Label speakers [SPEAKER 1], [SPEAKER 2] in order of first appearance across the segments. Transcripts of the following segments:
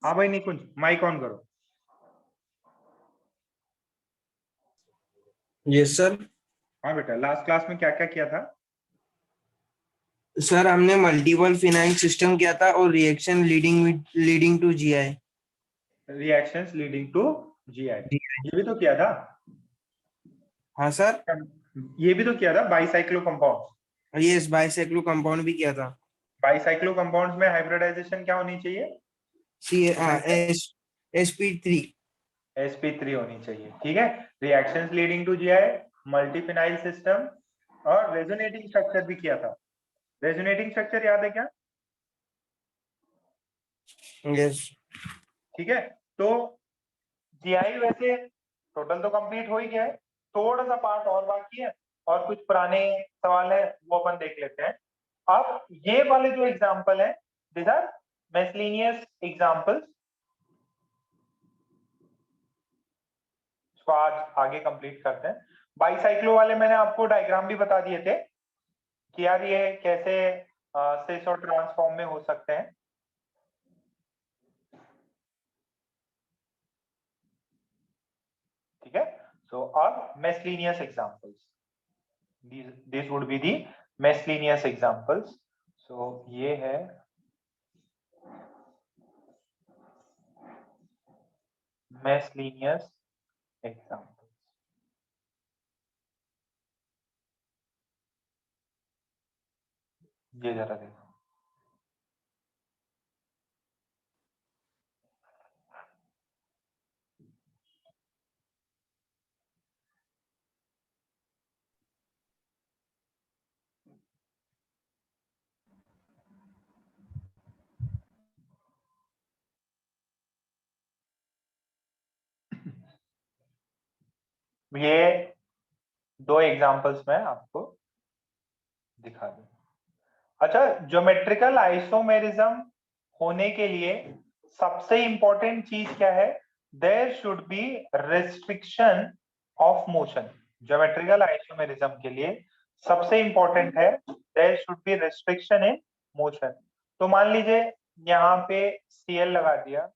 [SPEAKER 1] हाँ भाई निकुंज, mic on करो।
[SPEAKER 2] Yes sir.
[SPEAKER 1] हाँ बेटा, लास्ट क्लास में क्या क्या किया था?
[SPEAKER 2] सर हमने मल्टीपल फिनाइल सिस्टम किया था और reaction leading to GI.
[SPEAKER 1] Reactions leading to GI, ये भी तो किया था।
[SPEAKER 2] हाँ सर।
[SPEAKER 1] ये भी तो किया था, bicyclo compound.
[SPEAKER 2] Yes, bicyclo compound भी किया था।
[SPEAKER 1] बाईसाइक्लो कंपाउंड्स में हाइब्रिडाइजेशन क्या होनी चाहिए?
[SPEAKER 2] सी sp3।
[SPEAKER 1] sp3 होनी चाहिए, ठीक है। Reactions leading to GI, multi phenyl system, और रेजोनेटिंग स्ट्रक्चर भी किया था। रेजोनेटिंग स्ट्रक्चर याद है क्या?
[SPEAKER 2] यस।
[SPEAKER 1] ठीक है। तो जीआई वैसे टोटल तो कंप्लीट हो ही गया है, थोड़ा सा पार्ट और बाकी है, और कुछ पुराने सवाल है वो अपन देख लेते हैं। अब ये वाले जो एग्जाम्पल है, दिस आर मिसलेनियस एग्जाम्पल्स। इसको आज आगे कंप्लीट करते हैं। बाईसाइक्लो वाले मैंने आपको डायग्राम भी बता दिए थे कि यार ये कैसे सिस और ट्रांसफॉर्म में हो सकते हैं। ठीक है। सो अब miscellaneous examples, these would be the miscellaneous examples. So ये है miscellaneous examples. ये जरा देखो। ये दो एग्जांपल्स मैं आपको दिखा दूं। अच्छा, ज्योमेट्रिकल आइसोमेरिज्म होने के लिए सबसे इंपॉर्टेंट चीज क्या है? There should be restriction of motion. Geometrical isomerism के लिए सबसे इंपॉर्टेंट है there should be restriction in motion. तो मान लीजिए यहाँ पे Cl लगा दिया,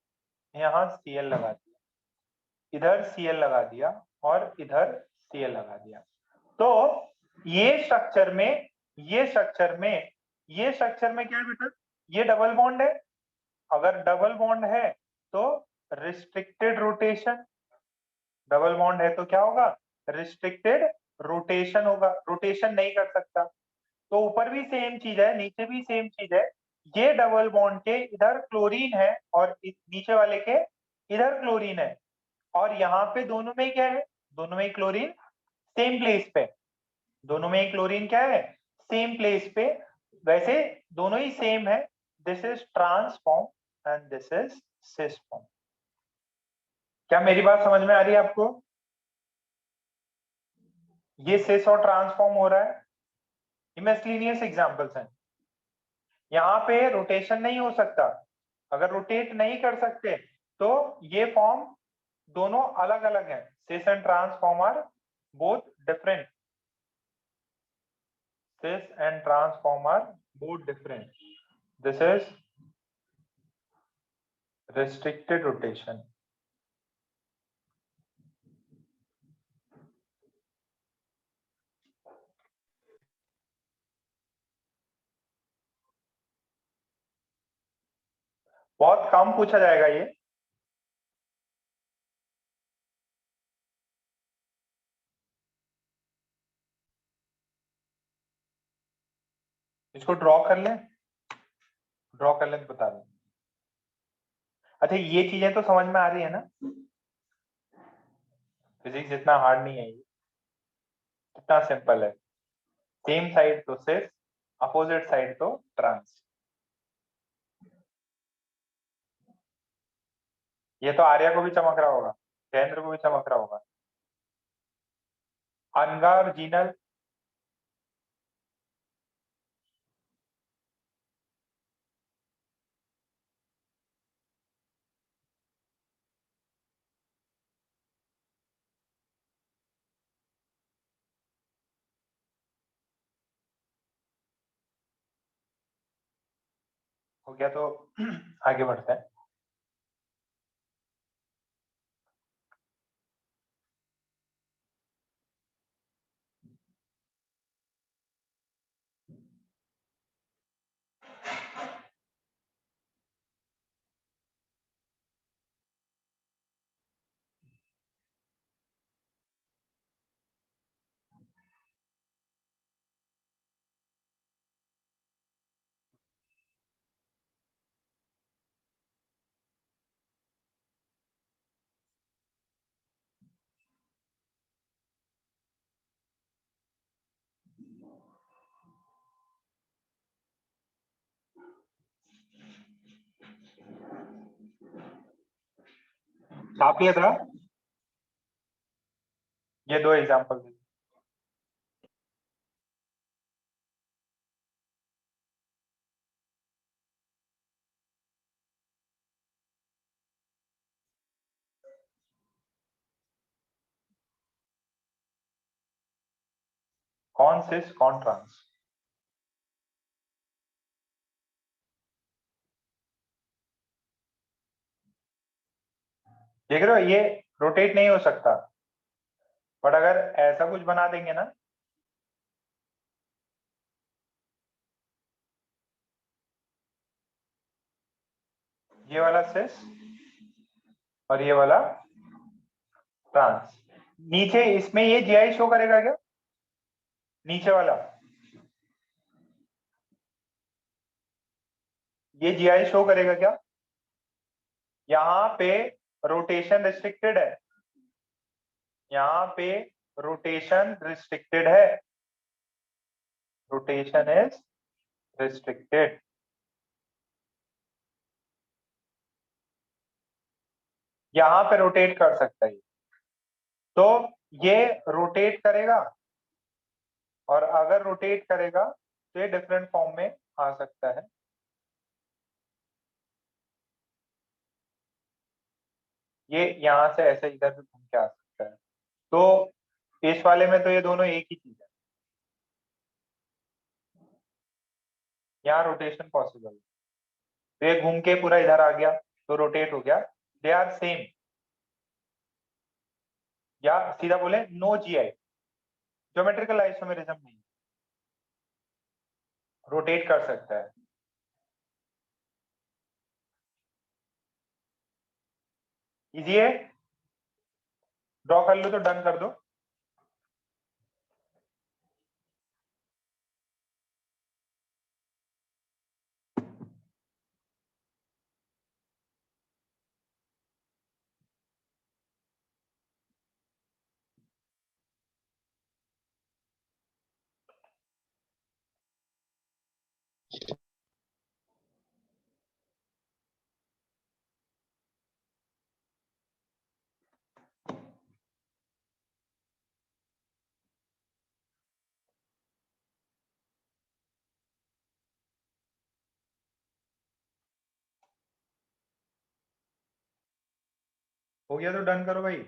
[SPEAKER 1] यहाँ Cl लगा दिया, इधर Cl लगा दिया, और इधर Cl लगा दिया। तो ये स्ट्रक्चर में ये स्ट्रक्चर में ये स्ट्रक्चर में क्या है बेटा? ये डबल बॉन्ड है। अगर डबल बॉन्ड है तो रिस्ट्रिक्टेड रोटेशन। डबल बॉन्ड है तो क्या होगा? रिस्ट्रिक्टेड रोटेशन होगा, रोटेशन नहीं कर सकता। तो ऊपर भी सेम चीज है, नीचे भी सेम चीज है। ये डबल बॉन्ड के इधर क्लोरीन है और नीचे वाले के इधर क्लोरीन है, और यहाँ पे दोनों में क्या है? दोनों में क्लोरीन सेम प्लेस पे। दोनों में क्लोरीन क्या है? सेम प्लेस पे। वैसे दोनों ही सेम है। This is transform and this is cis form. क्या मेरी बात समझ में आ रही है आपको? ये सिस और ट्रांसफॉर्म हो रहा है। ये मिसलेनियस एग्जांपल्स हैं। यहाँ पे रोटेशन नहीं हो सकता। अगर रोटेट नहीं कर सकते तो ये फॉर्म दोनों अलग अलग हैं। Cis and transform are both different. cis and transform are both different. This is restricted rotation. बहुत कम पूछा जाएगा ये। इसको ड्रॉ कर लें, ड्रॉ कर लें तो बता दें। अच्छा, ये चीजें तो समझ में आ रही है ना? फिजिक्स इतना हार्ड नहीं है ये, कितना सिंपल है। सेम साइड तो सिस, अपोजिट साइड तो ट्रांस। ये तो आर्या को भी चमक रहा होगा, जयेंद्र को भी चमक रहा होगा। अनगा और जीनल, हो गया तो आगे बढ़ते हैं। छाप लिया था ये दो एग्जांपल। कौन सिस कौन ट्रांस? देख रहे हो ये रोटेट नहीं हो सकता, बट अगर ऐसा कुछ बना देंगे ना, ये वाला सिस और ये वाला ट्रांस, नीचे इसमें ये जीआई शो करेगा क्या? नीचे वाला ये जीआई शो करेगा क्या? यहाँ पे रोटेशन रिस्ट्रिक्टेड है, यहाँ पे रोटेशन रिस्ट्रिक्टेड है, रोटेशन इज रिस्ट्रिक्टेड। यहाँ पे रोटेट कर सकता है, तो ये रोटेट करेगा, और अगर रोटेट करेगा तो ये डिफरेंट फॉर्म में आ सकता है। ये यहाँ से ऐसे इधर भी घूम के आ सकता है, तो इस वाले में तो ये दोनों एक ही चीज है, यहाँ रोटेशन पॉसिबल है, तो ये घूम के पूरा इधर आ गया तो रोटेट हो गया, दे आर सेम। या सीधा बोले नो जीआई, ज्योमेट्रिकल आइसोमेरिज्म नहीं, रोटेट कर सकता है। इजी है, ड्रॉ कर लो तो डन कर दो। हो गया तो डन करो भाई।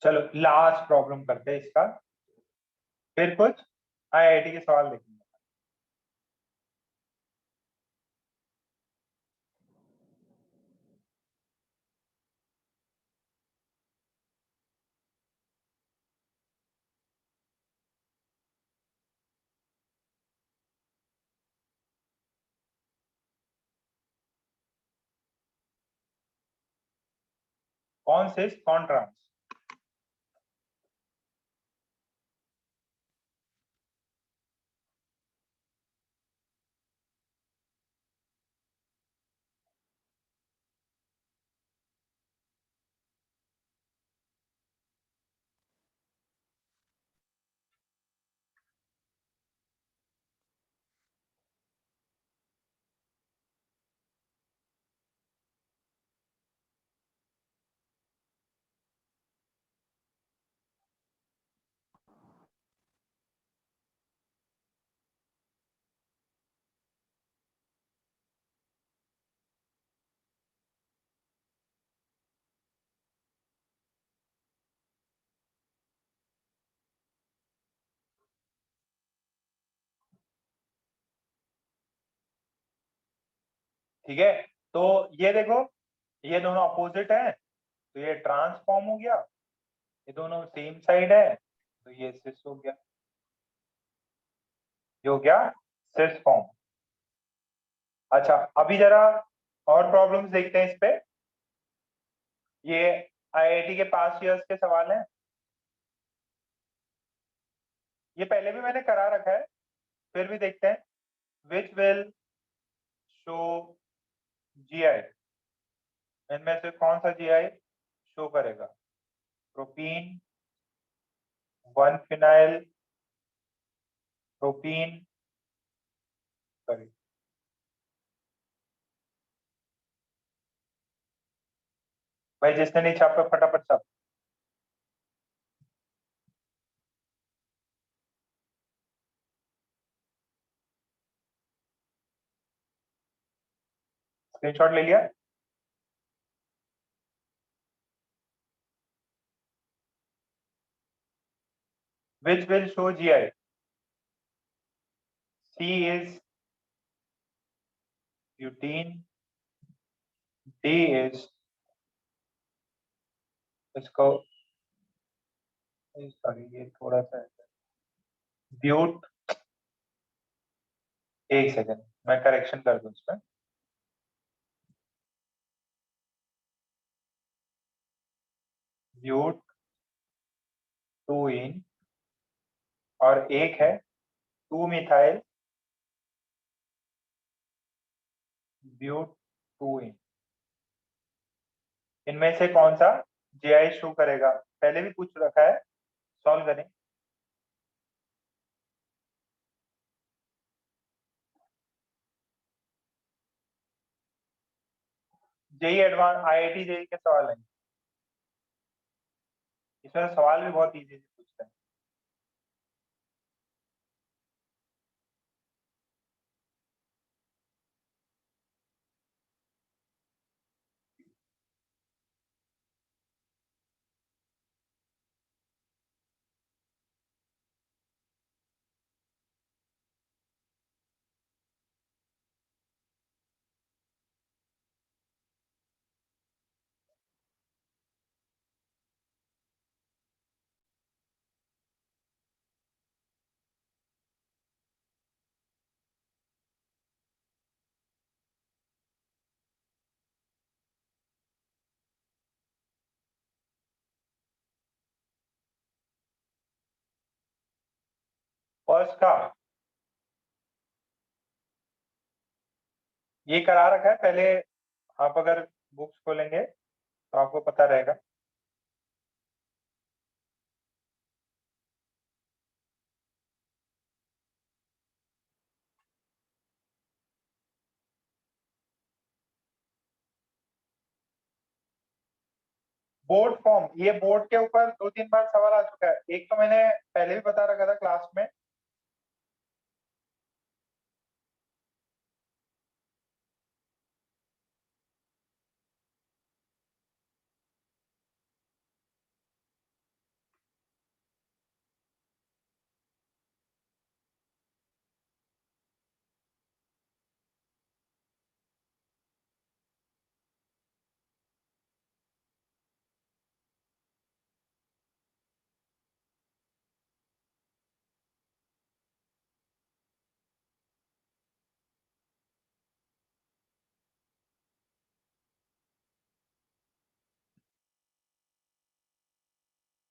[SPEAKER 1] चलो लास्ट प्रॉब्लम करते हैं इसका, फिर कुछ आईआईटी के सवाल देखेंगे। कौन से कौन ट्रांस? ठीक है, तो ये देखो, ये दोनों अपोजिट है, तो ये ट्रांसफॉर्म हो गया, ये दोनों सेम साइड है, तो ये सिस हो गया, ये हो गया सिस फॉर्म। अच्छा अभी जरा और प्रॉब्लम्स देखते हैं इस पे। ये आईआईटी के पास ईयर्स के सवाल हैं, ये पहले भी मैंने करा रखा है, फिर भी देखते हैं। विच विल शो जीआई, इनमें से कौन सा जीआई शो करेगा? प्रोपीन, 1 फिनाइल प्रोपीन, सॉरी भाई जिसने नहीं छापा फटाफट छाप। स्क्रीनशॉट ले लिया? Which will show GI? C is butene, D is, इसको सॉरी ये थोड़ा सा ब्यूट, एक सेकंड मैं करेक्शन कर दूं इसमें। ब्यूट 2 इन, और एक है 2 मिथाइल ब्यूट 2 इन। इनमें से कौन सा जीआई शो करेगा? पहले भी पूछ रखा है, सॉल्व करें। जेई एडवांस, आईआईटी जेई के सवाल है इसमें, तो सवाल भी बहुत इजी पूछते हैं। फर्स्ट का ये करा रखा है पहले, आप अगर बुक्स खोलेंगे तो आपको पता रहेगा। बोर्ड फॉर्म, ये बोर्ड के ऊपर 2-3 बार सवाल आ चुका है। एक तो मैंने पहले भी बता रखा था क्लास में,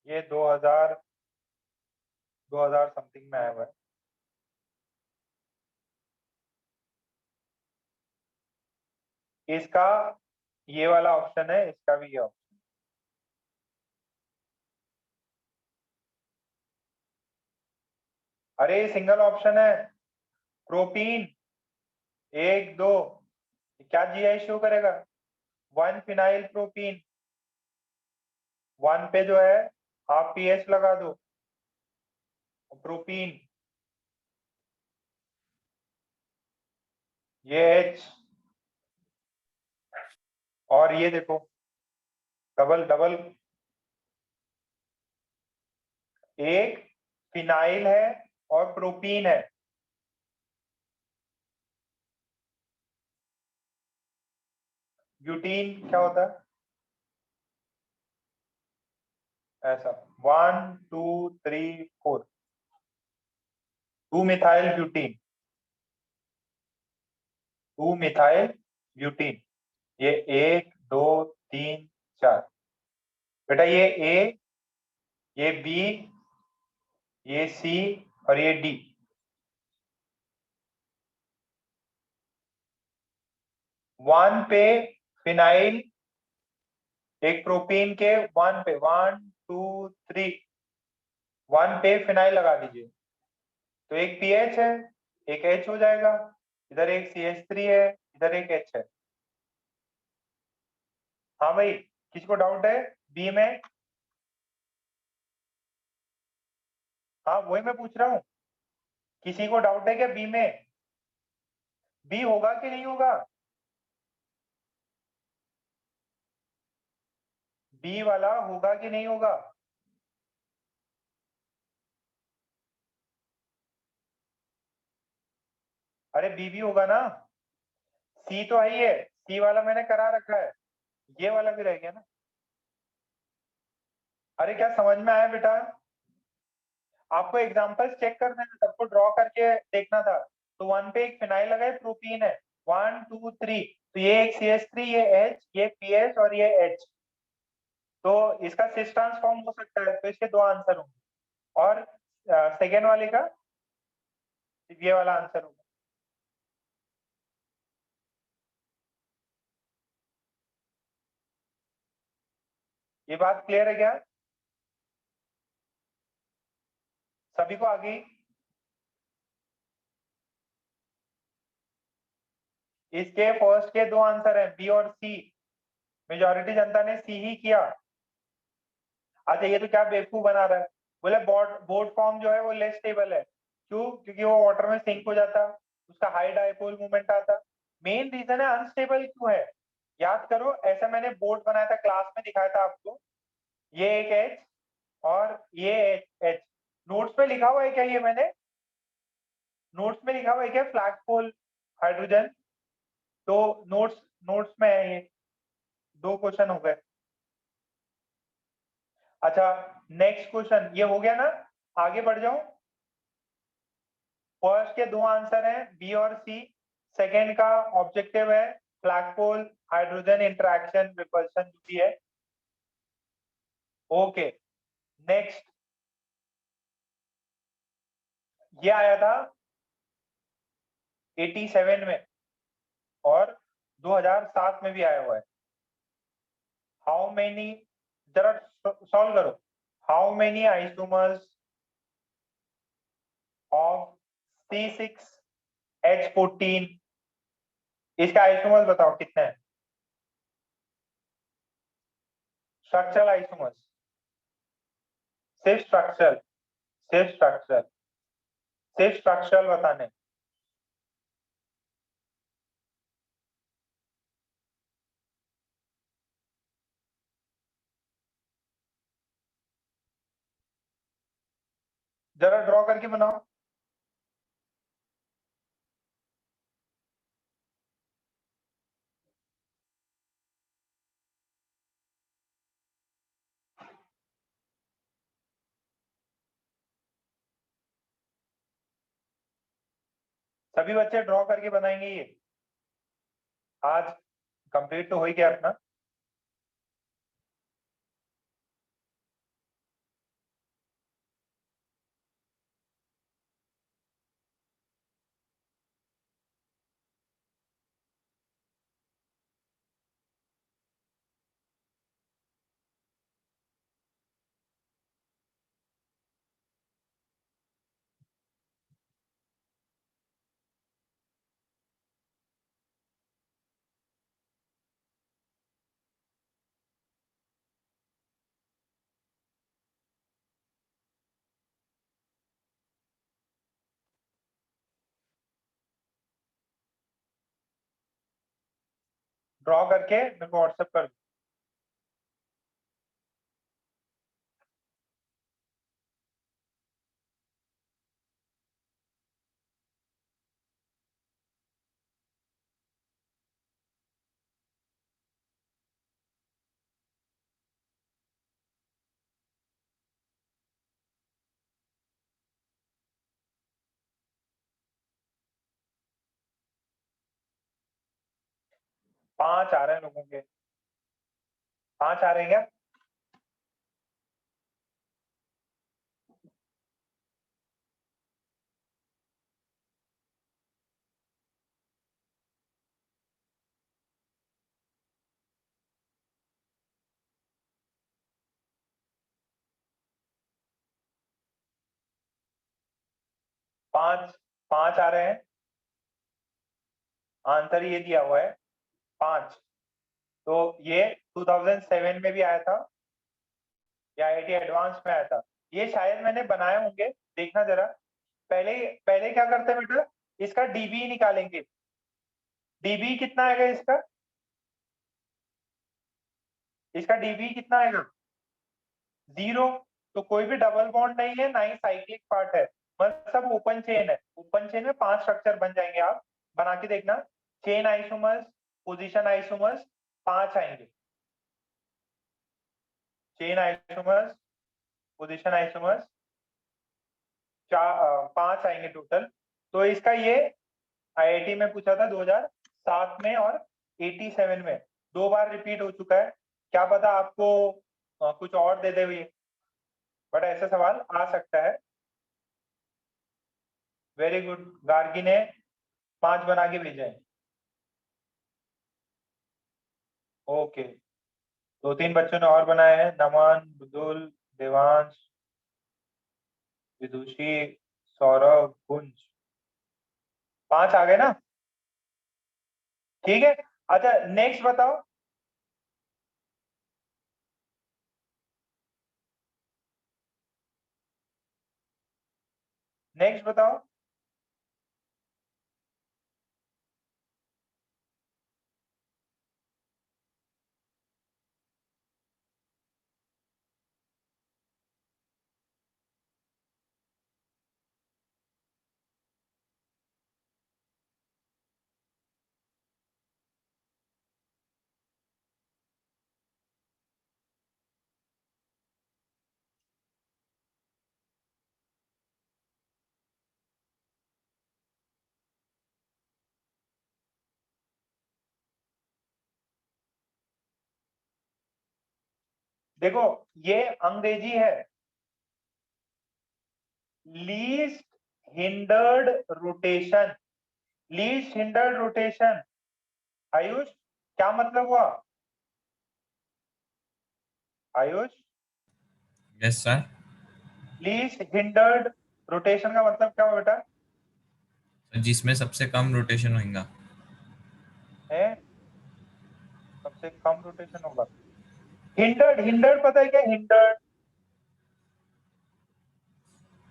[SPEAKER 1] ये 2000 समथिंग में आया हुआ है। इसका ये वाला ऑप्शन है, इसका भी ये ऑप्शन। अरे सिंगल ऑप्शन है, प्रोपीन 1 2, क्या जीआई शो करेगा? 1 फिनाइल प्रोपीन, 1 पे जो है आप पीएच लगा दो, प्रोपीन ये एच, और ये देखो डबल डबल, एक फिनाइल है और प्रोपीन है। ब्यूटीन क्या होता है? ऐसा 1 2 3 4, 2 मिथाइल ब्यूटीन, 2 मिथाइल ब्यूटीन। ये 1 2 3 4, बेटा ये ए, ये बी, ये सी, और ये डी। वन पे फिनाइल, एक प्रोपीन के वन पे, 1 2 3, वन पे फिनाइल लगा दीजिए तो एक पीएच है, एक एच हो जाएगा, इधर एक CH3 है, इधर एक एच है। हाँ भाई, किसको डाउट है बी में? हाँ वही मैं पूछ रहा हूँ, किसी को डाउट है क्या बी में? बी होगा कि नहीं होगा? बी वाला होगा कि नहीं होगा? अरे बी भी होगा ना, सी तो है ही है, सी वाला मैंने करा रखा है, ये वाला भी रह गया ना। अरे क्या समझ में आया बेटा? आपको एग्जांपल्स चेक करना है, सबको ड्रॉ करके देखना था। तो वन पे एक फिनाइल लगा है, प्रोपीन है, 1 2 3, तो ये एक CH3, ये H, ये PH और ये H, तो इसका सिस ट्रांसफॉर्म हो सकता है, तो इसके दो आंसर होंगे। और सेकेंड वाले का ये वाला आंसर होगा। ये बात क्लियर है क्या सभी को? आगे इसके फर्स्ट के दो आंसर हैं, बी और सी। मेजॉरिटी जनता ने सी ही किया। अच्छा ये तो क्या बेवकूफ बना रहा है, बोले बोर्ड बोर्ड फॉर्म जो है वो लेस स्टेबल है। क्यों? क्योंकि वो वाटर में सिंक हो जाता, उसका हाई डाइपोल मोमेंट आता। मेन रीजन है अनस्टेबल क्यों है, याद करो, ऐसा मैंने बोर्ड बनाया था, क्लास में दिखाया था आपको। ये एक एच और ये एच, नोट्स पे लिखा हुआ है क्या? ये मैंने नोट्स में लिखा हुआ है क्या फ्लैगपोल हाइड्रोजन? तो नोट्स नोट्स में है ये, दो क्वेश्चन हो गए। अच्छा नेक्स्ट क्वेश्चन ये हो गया ना, आगे बढ़ जाऊं। फर्स्ट के दो आंसर हैं बी और सी, सेकेंड का ऑब्जेक्टिव है फ्लैगपोल हाइड्रोजन इंटरेक्शन रिपल्शन जो भी है। ओके नेक्स्ट, ये आया था 87 में और 2007 में भी आया हुआ है। हाउ मेनी, जरा सॉल्व करो, how many isomers of C6H14, इसका आइसोमर्स बताओ कितने हैं? स्ट्रक्चरल आइसोमर्स, सिर्फ स्ट्रक्चरल, सिर्फ स्ट्रक्चरल, सिर्फ स्ट्रक्चरल बताने। जरा ड्रॉ करके बनाओ। सभी बच्चे ड्रॉ करके बनाएंगे ये, आज कंप्लीट तो हो ही गया अपना। ड्रॉ करके मेरे को व्हाट्सएप कर दो। 5 आ रहे हैं लोगों के, 5 आ रहे हैं क्या? पांच, पांच आ रहे हैं, आंसर ये दिया हुआ है 5। तो ये 2007 में भी आया था, या आईआईटी एडवांस में आया था। ये शायद मैंने बनाए होंगे, देखना जरा। पहले पहले क्या करते हैं बेटा, इसका डीबी निकालेंगे। डीबी कितना आएगा इसका, इसका डीबी कितना आएगा, 0। तो कोई भी डबल बॉन्ड नहीं है, ना ही साइक्लिक पार्ट है, मतलब सब ओपन चेन है। ओपन चेन में 5 स्ट्रक्चर बन जाएंगे, आप बना के देखना। चेन आइसोमर्स, पोजीशन आइसोमर्स 5 आएंगे। चेन आइसोमर्स, पोजीशन आइसोमर्स 5 आएंगे टोटल। तो इसका ये आईआईटी में पूछा था 2007 में और 87 में, 2 बार रिपीट हो चुका है। क्या पता आपको कुछ और दे दे ये, बट ऐसा सवाल आ सकता है। वेरी गुड, गार्गी ने 5 बना के भेजे हैं। ओके, 2-3 बच्चों ने और बनाए हैं, नमन, बुदुल, देवांश, विदुषी, सौरभ, कुंज। 5 आ गए ना, ठीक है। अच्छा नेक्स्ट बताओ। नेक्स्ट बताओ। देखो ये अंग्रेजी है, least hindered rotation. Least hindered rotation, Ayush क्या मतलब हुआ, Ayush?
[SPEAKER 3] Yes sir.
[SPEAKER 1] Least hindered rotation का मतलब क्या हुआ बेटा?
[SPEAKER 3] जिसमें सबसे कम रोटेशन होगा।
[SPEAKER 1] है, सबसे कम रोटेशन होगा। हिंडर्ड, हिंडर्ड पता है क्या हिंडर्ड?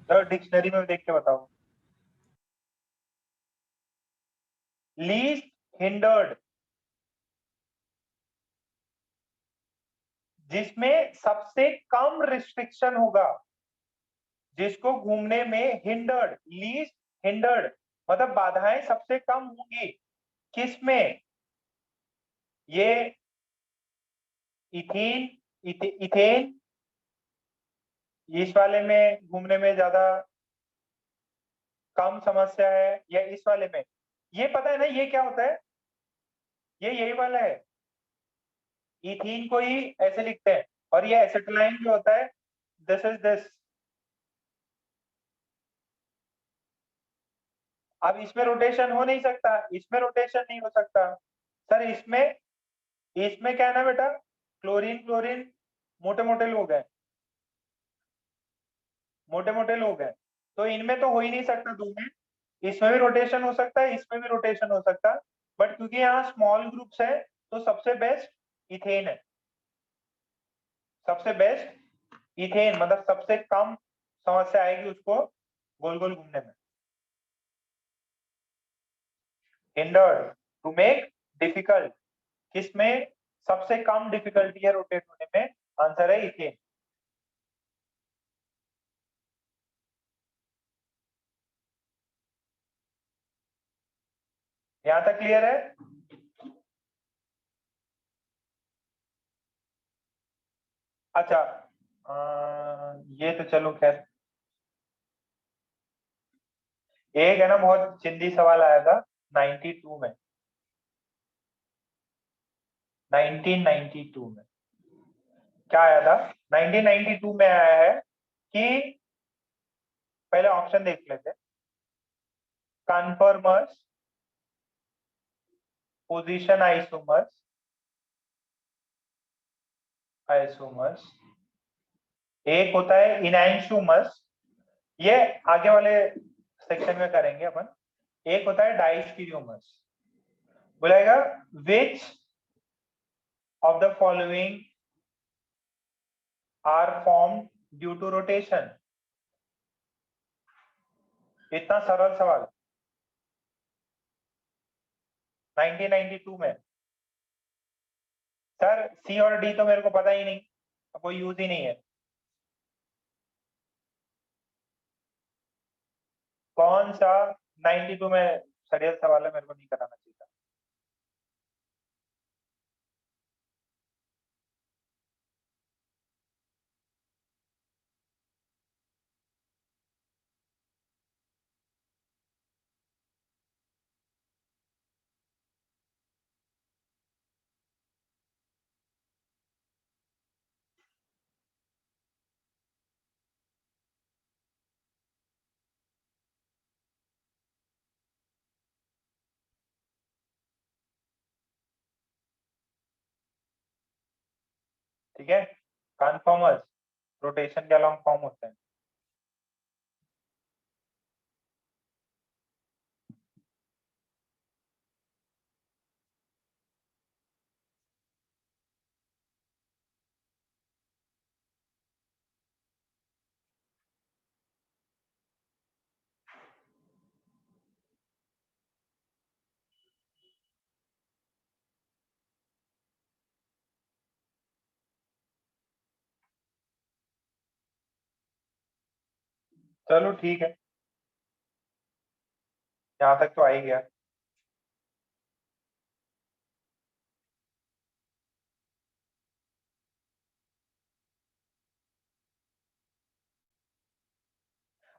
[SPEAKER 1] जरा डिक्शनरी में देख के बताओ। लीस्ट हिंडर्ड, जिसमें सबसे कम रिस्ट्रिक्शन होगा, जिसको घूमने में हिंडर्ड, लीस्ट हिंडर्ड मतलब बाधाएं सबसे कम होंगी। किसमें? ये इथीन, इथेन, इस वाले में घूमने में ज्यादा कम समस्या है, या इस वाले में? ये पता है ना ये क्या होता है, ये यही वाला है। इथीन को ही ऐसे लिखते हैं, और ये एसिटिलाइन जो होता है, दिस इज दिस। अब इसमें रोटेशन हो नहीं सकता, इसमें रोटेशन नहीं हो सकता सर। इसमें, इसमें क्या है ना बेटा, क्लोरीन क्लोरीन मोटे मोटे लोग हैं, मोटे मोटे लोग हैं, तो इनमें तो हो ही नहीं सकता दो में। इसमें भी रोटेशन हो सकता है, इसमें भी रोटेशन हो सकता है, बट क्योंकि यहाँ स्मॉल ग्रुप्स है, तो सबसे बेस्ट इथेन है। सबसे बेस्ट इथेन, मतलब सबसे कम समस्या आएगी उसको गोल गोल घूमने में। हिंडर्ड टू मेक डिफिकल्ट, किसमें सबसे कम डिफिकल्टी है रोटेट होने में? आंसर है इथेन। यहां तक क्लियर है? अच्छा ये तो चलो खैर, एक है ना बहुत चिंदी सवाल आया था 92 में, 1992 में क्या आया था? 1992 में आया है कि, पहले ऑप्शन देख लेते, कन्फर्मर्स, पोजीशन आइसोमर्स, आइसोमर्स, एक होता है इनैंशोमर्स। ये आगे वाले सेक्शन में करेंगे अपन। एक होता है डाइस्टीरियोमर्स। बोलेगा which of the following are formed due to rotation. इतना सरल सवाल 1992 में। सर सी और डी तो मेरे को पता ही नहीं, कोई यूज ही नहीं है। कौन सा 92 में सरल सवाल है, मेरे को नहीं कराना चाहिए था। ठीक है, कन्फर्मर्स रोटेशन के अलॉन्ग फॉर्म होते हैं। चलो ठीक है, यहाँ तक तो आ ही गया।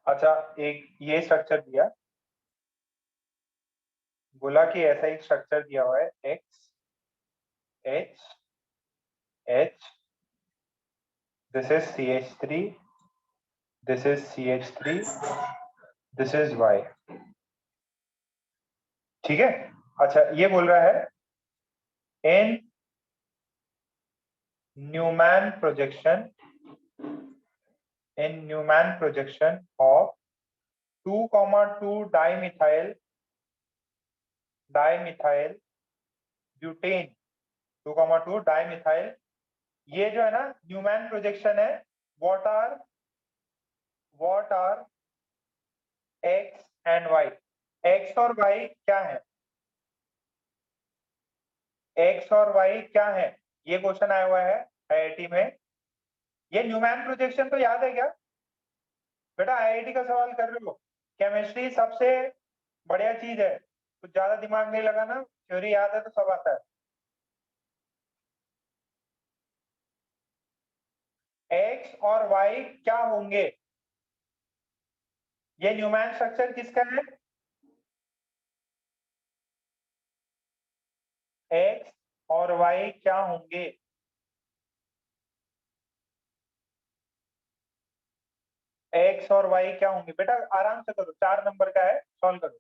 [SPEAKER 1] अच्छा, एक ये स्ट्रक्चर दिया, बोला कि ऐसा एक स्ट्रक्चर दिया हुआ है X H H, this is CH3, this is CH3, this is Y। ठीक है। अच्छा, ये बोल रहा है in Newman projection, in Newman projection of 2,2 dimethyl butane, 2,2 dimethyl, ये जो है ना न्यूमैन प्रोजेक्शन है। what are x and y? x और y क्या है? x और y क्या है? ये क्वेश्चन आया हुआ है IIT में। ये न्यूमैन प्रोजेक्शन तो याद है क्या बेटा? IIT का सवाल कर रहे हो। केमिस्ट्री सबसे बढ़िया चीज है, कुछ ज्यादा दिमाग नहीं लगाना, थ्योरी याद है तो सब आता है। एक्स और वाई क्या होंगे? ये न्यूमैन स्ट्रक्चर किसका है? एक्स और वाई क्या होंगे? एक्स और वाई क्या होंगे बेटा? आराम से करो, 4 नंबर का है, सॉल्व करो।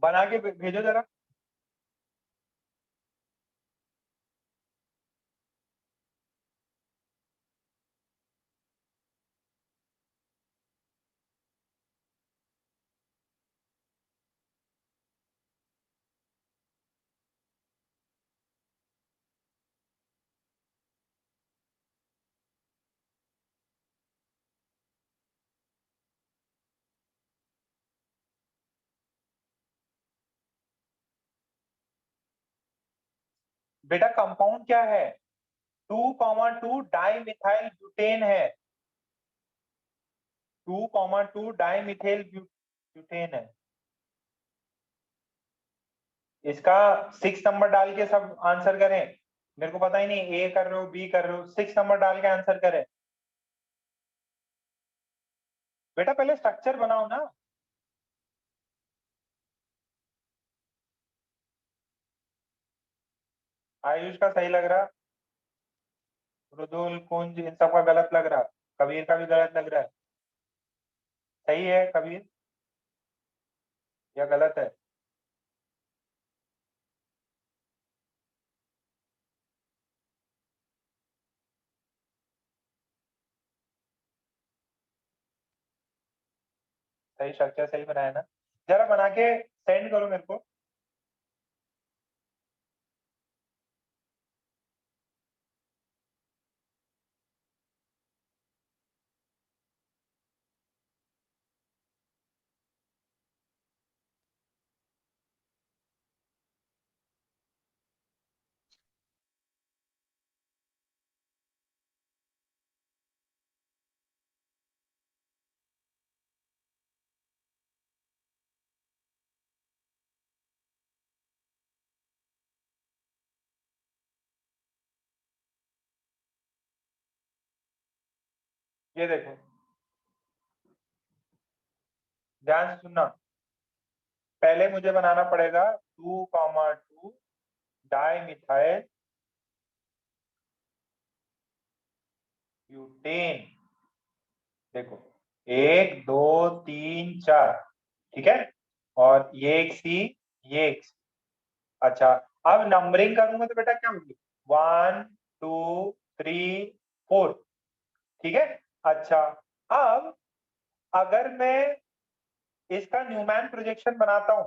[SPEAKER 1] बना के भेजो जरा। बेटा कंपाउंड क्या है? 2,2 डाइमिथाइल ब्यूटेन है। 2,2 डाइमिथाइल ब्यूटेन है। इसका 6 नंबर डाल के सब आंसर करें। मेरे को पता ही नहीं ए कर रहे हो बी कर रहे हो, 6 नंबर डाल के आंसर करें। बेटा पहले स्ट्रक्चर बनाओ ना। आयुष का सही लग रहा, रुदुल कुंज इन सबका गलत लग रहा, कबीर का भी गलत लग रहा है। सही है कबीर या गलत है? सही स्ट्रक्चर सही बनाया ना? जरा बना के सेंड करो मेरे को। ये देखो, ध्यान से सुनना। पहले मुझे बनाना पड़ेगा 2,2 डाई मिथाइल ब्यूटेन। देखो, 1 2 3 4, ठीक है। और ये एक सी, ये एक सी। अच्छा, अब नंबरिंग करूंगा तो बेटा क्या होगी? 1 2 3 4, ठीक है। अच्छा, अब अगर मैं इसका न्यूमैन प्रोजेक्शन बनाता हूं,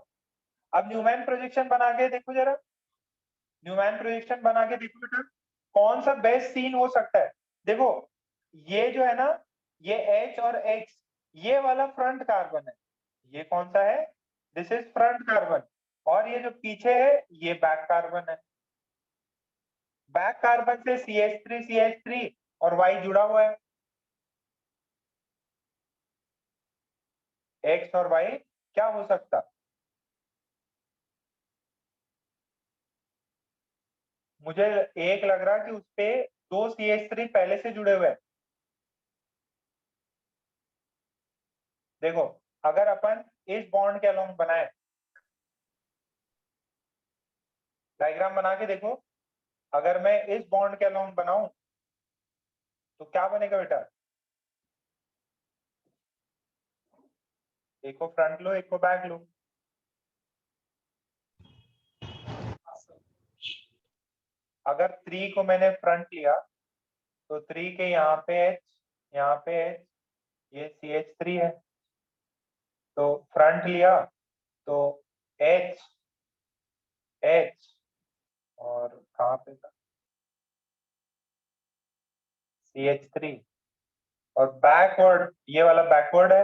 [SPEAKER 1] अब न्यूमैन प्रोजेक्शन बना के देखो जरा, न्यूमैन प्रोजेक्शन बना के देखो बेटा, कौन सा बेस्ट सीन हो सकता है? देखो, ये जो है ना, ये H और X, ये वाला फ्रंट कार्बन है। ये कौन सा है? This is front carbon. और ये जो पीछे है, ये बैक कार्बन है। बैक कार्बन से CH3 और Y जुड़ा हुआ है। X और Y क्या हो सकता? मुझे एक लग रहा कि उसपे 2 CH3 पहले से जुड़े हुए हैं। देखो, अगर अपन इस बॉन्ड के अलोंग बनाए, डायग्राम बना के देखो, अगर मैं इस बॉन्ड के अलोंग बनाऊं तो क्या बनेगा बेटा? एक को फ्रंट लो, एक को बैक लो। अगर 3 को मैंने फ्रंट लिया तो 3 के यहाँ पे H, यहाँ पे H, ये CH3 है। तो फ्रंट लिया तो H, H, और कहाँ पे था? CH3। और बैकवर्ड, ये वाला बैकवर्ड है।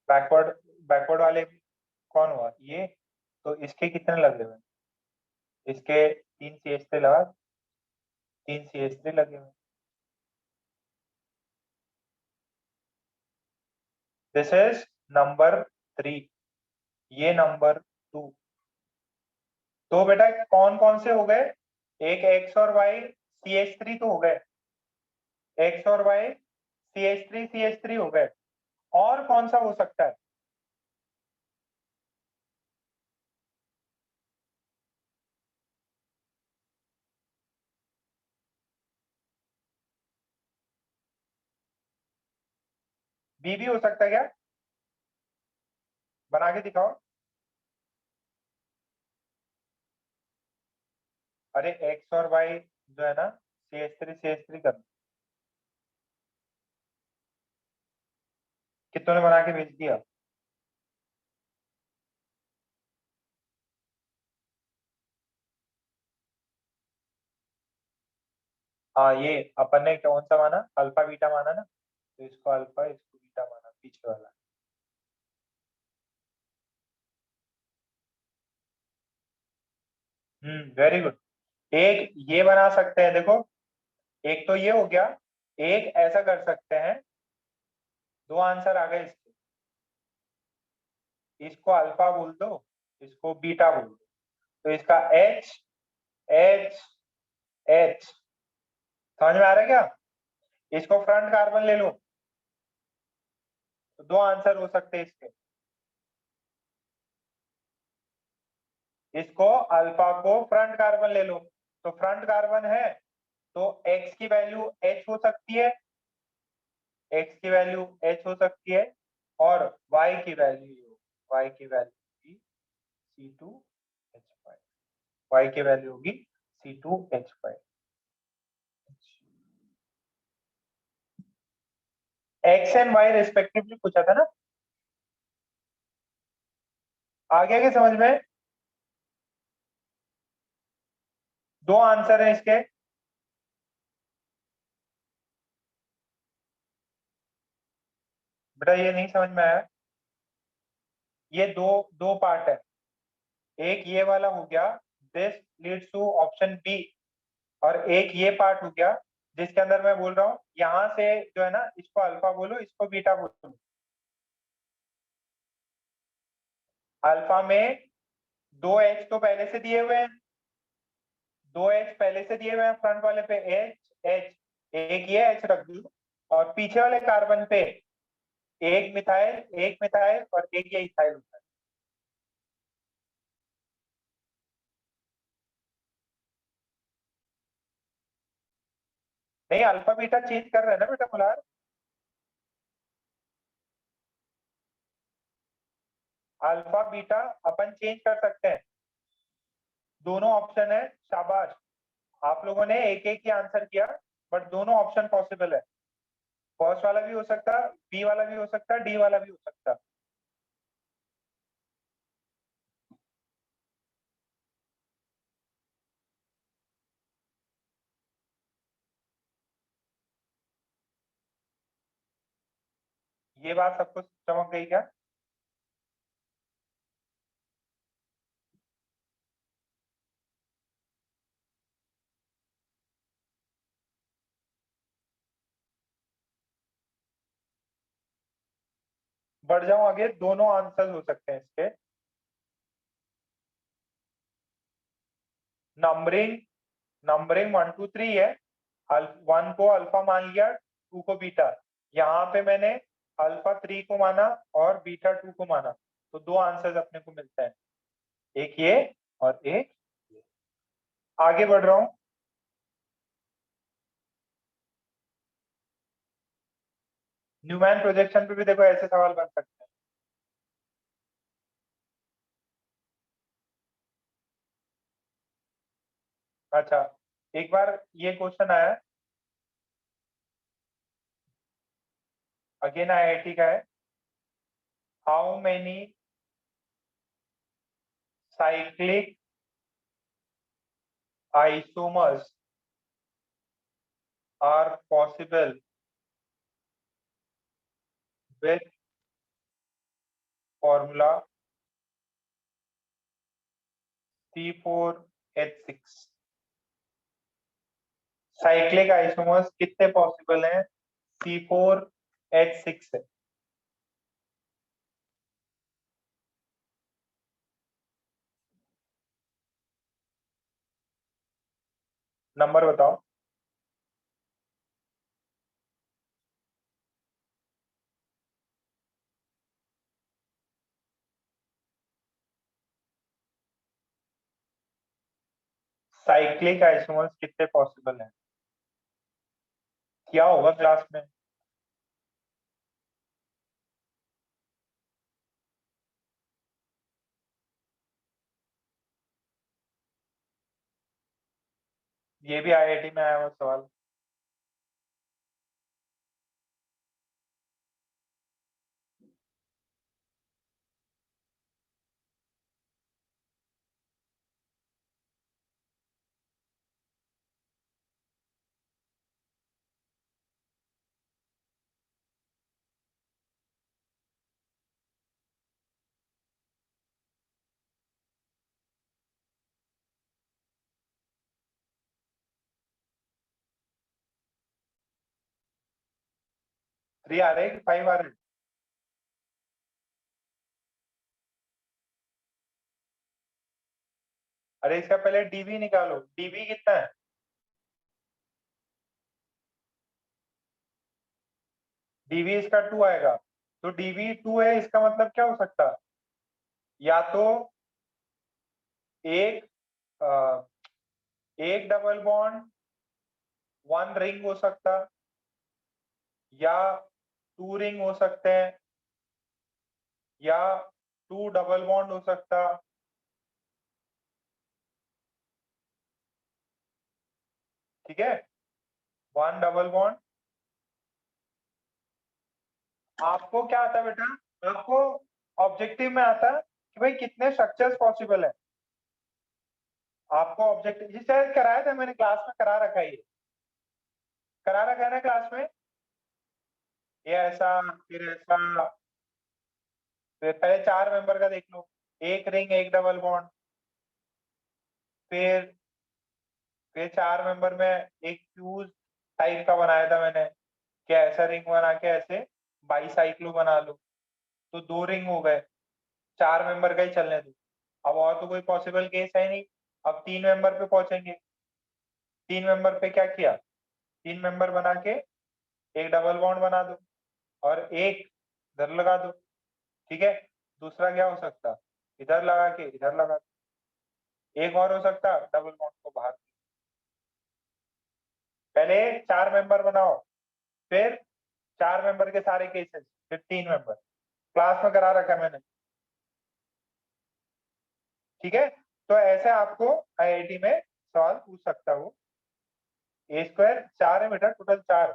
[SPEAKER 1] बैकवर्ड, बैकवर्ड वाले कौन हुआ? ये। तो इसके कितने लगे हुए? इसके 3 CH3 लगा, 3 CH3 लगे हुए। दिस इज नंबर 3, ये नंबर 2। तो बेटा कौन कौन से हो गए? एक X और Y CH3 तो हो गए, X और Y CH3 हो गए। और कौन सा हो सकता है? बी भी हो सकता है क्या? बना के दिखाओ। अरे X और Y जो है ना, CH3 कर। कितनों ने बना के भेज दिया? हाँ, ये अपन ने कौन सा माना? अल्फा बीटा माना ना, तो इसको अल्फा, इसको बीटा माना, पीछे वाला। Very good. एक ये बना सकते हैं, देखो, एक तो ये हो गया। एक ऐसा कर सकते हैं, 2 आंसर आ गए इसके। इसको अल्फा बोल दो, इसको बीटा बोल दो। तो इसका H, H, H, समझ में आ रहा है क्या? इसको फ्रंट कार्बन ले लो, तो 2 आंसर हो सकते हैं इसके। इसको अल्फा को फ्रंट कार्बन ले लो, तो फ्रंट कार्बन है तो x की वैल्यू h हो सकती है, x की वैल्यू h हो सकती है, और y की वैल्यू होगी C2H5, y की वैल्यू होगी C2H5। x and y respectively पूछा था ना, आ गया क्या समझ में? दो आंसर है इसके। बेटा ये नहीं समझ में आया, ये दो दो पार्ट है, एक ये वाला हो गया, this leads to option B, और एक ये पार्ट हो गया जिसके अंदर मैं बोल रहा हूँ यहां से जो है ना, इसको अल्फा बोलो, इसको बीटा बोलो। अल्फा में दो एच तो पहले से दिए हुए हैं, दो एच पहले से दिए हुए हैं, फ्रंट वाले पे एच एच, एक ये एच रख दू, और पीछे वाले कार्बन पे एक मिथाइल और एक ये इथाइल होता है। नहीं, अल्फा बीटा चेंज कर रहे हैं ना बेटा मुलार, अल्फा बीटा अपन चेंज कर सकते हैं, दोनों ऑप्शन है, शाबाश। आप लोगों ने एक एक ही आंसर किया, बट दोनों ऑप्शन पॉसिबल है, फर्स्ट वाला भी हो सकता, बी वाला भी हो सकता, डी वाला भी हो सकता। ये बात सबको समझ गई क्या? बढ़ जाऊं आगे, दोनों आंसर हो सकते हैं इसके। नंबरिंग नंबरिंग 1 2 3 है, 1 को अल्फा मान लिया, 2 को बीटा, यहाँ पे मैंने अल्फा 3 को माना और बीटा 2 को माना, तो दो आंसर्स अपने को मिलते हैं, एक ये और एक ये। आगे बढ़ रहा हूं, न्यूमैन प्रोजेक्शन पे भी देखो ऐसे सवाल बन सकते हैं। अच्छा, एक बार ये क्वेश्चन आया, अगेन आईआईटी का है, how many cyclic isomers are possible with formula C4H6? Cyclic isomers कितने पॉसिबल हैं C4H6 से? नंबर बताओ। साइक्लिक आइसोमर्स कितने पॉसिबल हैं? क्या होगा क्लास में? ये भी आईआईटी में आया हुआ सवाल। थ्री आ रहे हैं कि फाइव आ रहे हैं? अरे इसका पहले डीवी निकालो, डीवी कितना है? डीवी इसका 2 आएगा, तो डीवी 2 है, इसका मतलब क्या हो सकता है, या तो एक एक डबल बॉन्ड, वन रिंग हो सकता, या टू रिंग हो सकते हैं, या टू डबल बॉन्ड हो सकता, ठीक है, वन डबल बॉन्ड। आपको क्या आता है बेटा, आपको ऑब्जेक्टिव में आता है कि भाई कितने स्ट्रक्चर्स पॉसिबल है। आपको ऑब्जेक्टिव ये शायद कराया था मैंने, क्लास में करा रखा है, ये करा रखा है ना क्लास में। ये ऐसा, फिर ऐसा, फिर पहले चार मेंबर का देख लो, एक रिंग एक डबल बॉन्ड, फिर फिर चार मेंबर में एक फ्यूज टाइप का बनाया था मैंने, क्या ऐसा रिंग बना के ऐसे बाईसाइक्लो बना लो, तो दो रिंग हो गए, चार मेंबर का ही चलने दो। अब और तो कोई पॉसिबल केस है नहीं। अब तीन मेंबर पे पहुंचेंगे। तीन मेंबर पे क्या किया, तीन मेंबर बना के एक डबल बॉन्ड बना दो और एक इधर लगा दो, ठीक है। दूसरा क्या हो सकता, इधर लगा के इधर लगा दो। एक और हो सकता, डबल बॉन्ड को बाहर। पहले चार मेंबर बनाओ, फिर चार मेंबर के सारे केसेस, फिर तीन मेंबर, क्लास में करा रखा है मैंने, ठीक है। तो ऐसे आपको आईआईटी में सवाल पूछ सकता हूँ। ए स्क्वायर चार है बेटा, टोटल चार।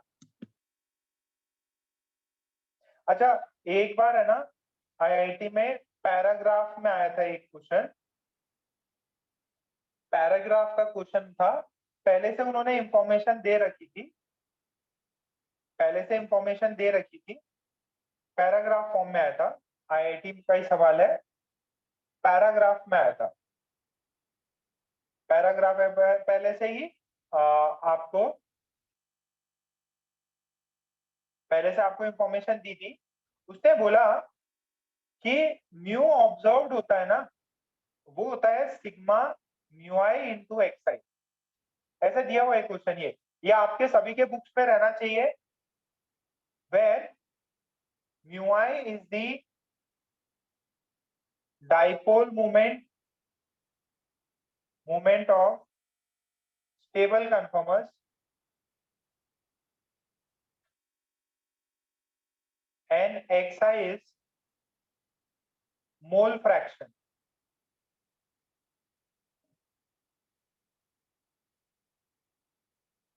[SPEAKER 1] अच्छा, एक बार है ना आईआईटी में पैराग्राफ में आया था एक क्वेश्चन, पैराग्राफ का क्वेश्चन था। पहले से उन्होंने इंफॉर्मेशन दे रखी थी, पहले से इंफॉर्मेशन दे रखी थी, पैराग्राफ फॉर्म में आया था। आईआईटी का ही सवाल है, पैराग्राफ में आया था। पैराग्राफ है, पहले से ही आपको, पहले से आपको इंफॉर्मेशन दी थी। उसने बोला कि म्यू ऑब्जर्व्ड होता है ना, वो होता है sigma mu i into X आई। ऐसा दिया हुआ है क्वेश्चन, ये आपके सभी के बुक्स में रहना चाहिए। Where mu i is the dipole moment of stable conformers and X i is mole fraction.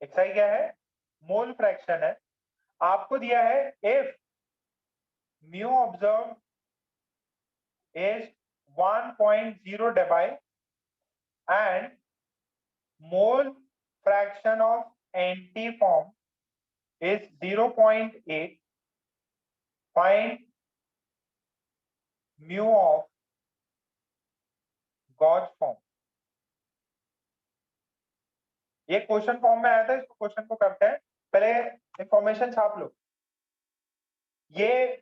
[SPEAKER 1] X i क्या है, मोल फ्रैक्शन है। आपको दिया है if mu observe is 1.0 debye and mole fraction of antiform is 0.8, find mu of gauge form। ये question form में आया था, इसको क्वेश्चन को करते हैं। पहले इंफॉर्मेशन छाप लो, ये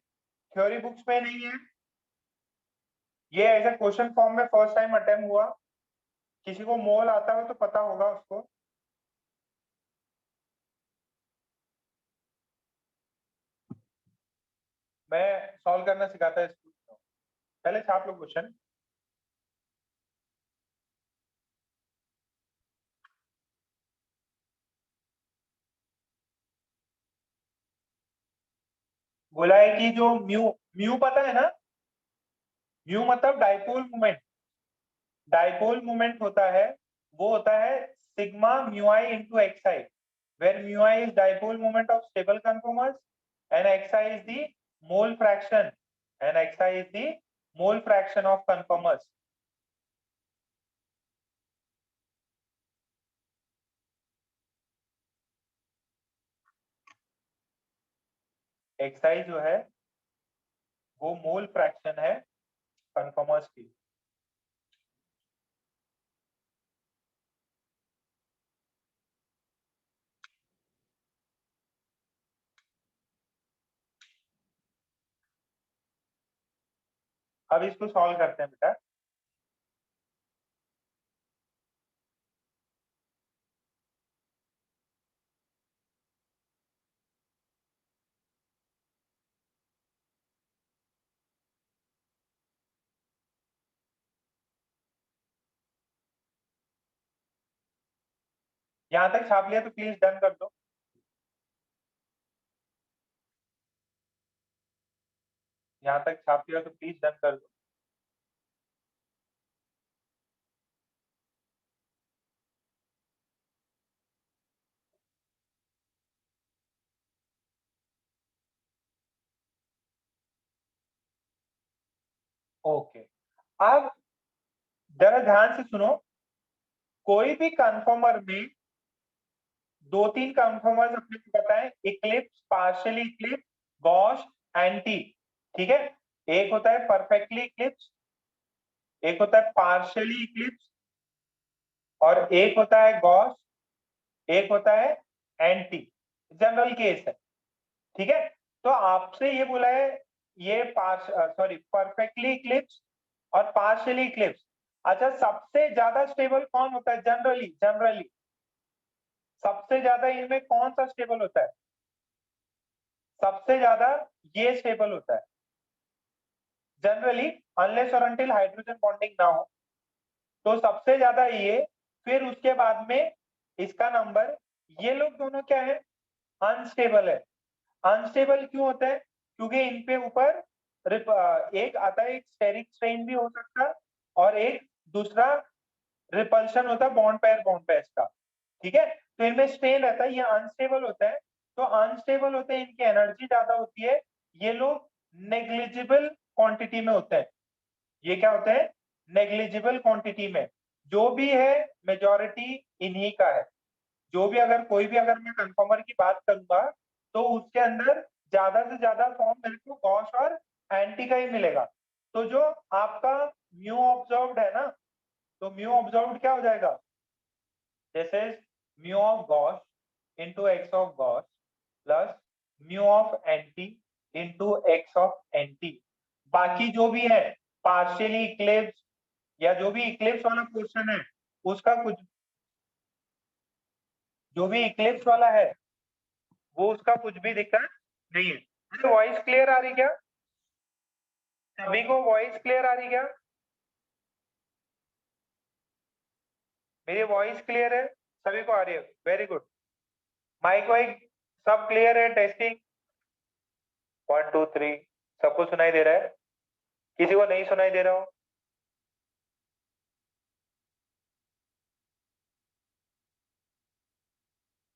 [SPEAKER 1] थ्योरी बुक्स में नहीं है, ये ऐसा क्वेश्चन फॉर्म में फर्स्ट टाइम अटेम्प्ट हुआ। किसी को मोल आता हो तो पता होगा उसको। मैं सॉल्व करना सिखाता है स्कूल में। पहले छाप लो क्वेश्चन। बोला है कि जो म्यू, म्यू पता है ना, म्यू मतलब डाइपोल मोमेंट। डाइपोल मोमेंट होता है, वो होता है sigma mu i into X i, where mu i is dipole moment of stable conformers and X i is the mole fraction, and X i is the mole fraction of conformers. X i जो है वो मोल fraction है conformers की। अब इसको solve करते हैं बेटा। यहां तक छाप लिया तो प्लीज डन कर दो। यहां तक छाप लिया तो प्लीज डन कर दो। ओके, अब जरा ध्यान से सुनो। कोई भी कन्फर्मर में दो तीन कन्फर्मर्स अपने को बताएं, Eclipse, partially Eclipse, Gauss, anti. ठीक है, एक होता है परफेक्टली इक्लिप्स, एक होता है पार्शियली इक्लिप्स, और एक होता है गॉस, एक होता है एंटी। जनरल केस है। ठीक है, तो आपसे ये बोला है ये परफेक्टली इक्लिप्स और पार्शियली इक्लिप्स। अच्छा, सबसे ज्यादा स्टेबल कौन होता है जनरली? जनरली सबसे ज्यादा इनमें कौन सा स्टेबल होता है? सबसे ज्यादा ये स्टेबल होता है जनरली, अनलेस और अनटिल हाइड्रोजन बॉन्डिंग ना हो। तो सबसे ज्यादा ये, फिर उसके बाद में इसका नंबर, ये लोग दोनों क्या है? अनस्टेबल है। अनस्टेबल क्यों होता है? क्योंकि इन पे ऊपर एक आता है, एक स्टेरिक स्ट्रेन भी हो सकता है, और एक दूसरा रिपल्शन होता है बॉन्ड पेयर का। ठीक है, तो इनमें स्ट्रेन रहता है, ये अनस्टेबल होता है। तो अनस्टेबल होते हैं, इनकी एनर्जी ज्यादा होती है, ये लोग नेग्लिजिबल क्वांटिटी में होते हैं। ये क्या होते हैं? नेग्लिजिबल क्वांटिटी में। जो भी है मेजॉरिटी इन्हीं का है। जो भी, अगर कोई भी, अगर मैं कंफर्मर की बात करूंगा तो उसके अंदर ज्यादा से ज्यादा फॉर्म मेरे को गॉस और एंटी का ही मिलेगा। तो जो आपका म्यू ऑब्जर्व्ड है ना, तो म्यू ऑब्जर्व्ड क्या हो जाएगा? This is mu of Gauss into X of Gauss plus mu of anti into X of anti. बाकी जो भी है पार्शियली इक्लिप्स या जो भी इक्लिप्स वाला पोर्शन है उसका कुछ, जो भी इक्लिप्स वाला है वो उसका कुछ भी दिक्कत नहीं है। मुझे वॉइस क्लियर आ रही क्या? सभी को वॉइस क्लियर आ रही क्या? मेरी वॉइस क्लियर है? सभी को आ रही है? Very good. माइक वाइक सब क्लियर है? टेस्टिंग 1 2 3। सबको सुनाई दे रहा है? किसी को नहीं सुनाई दे रहा हो?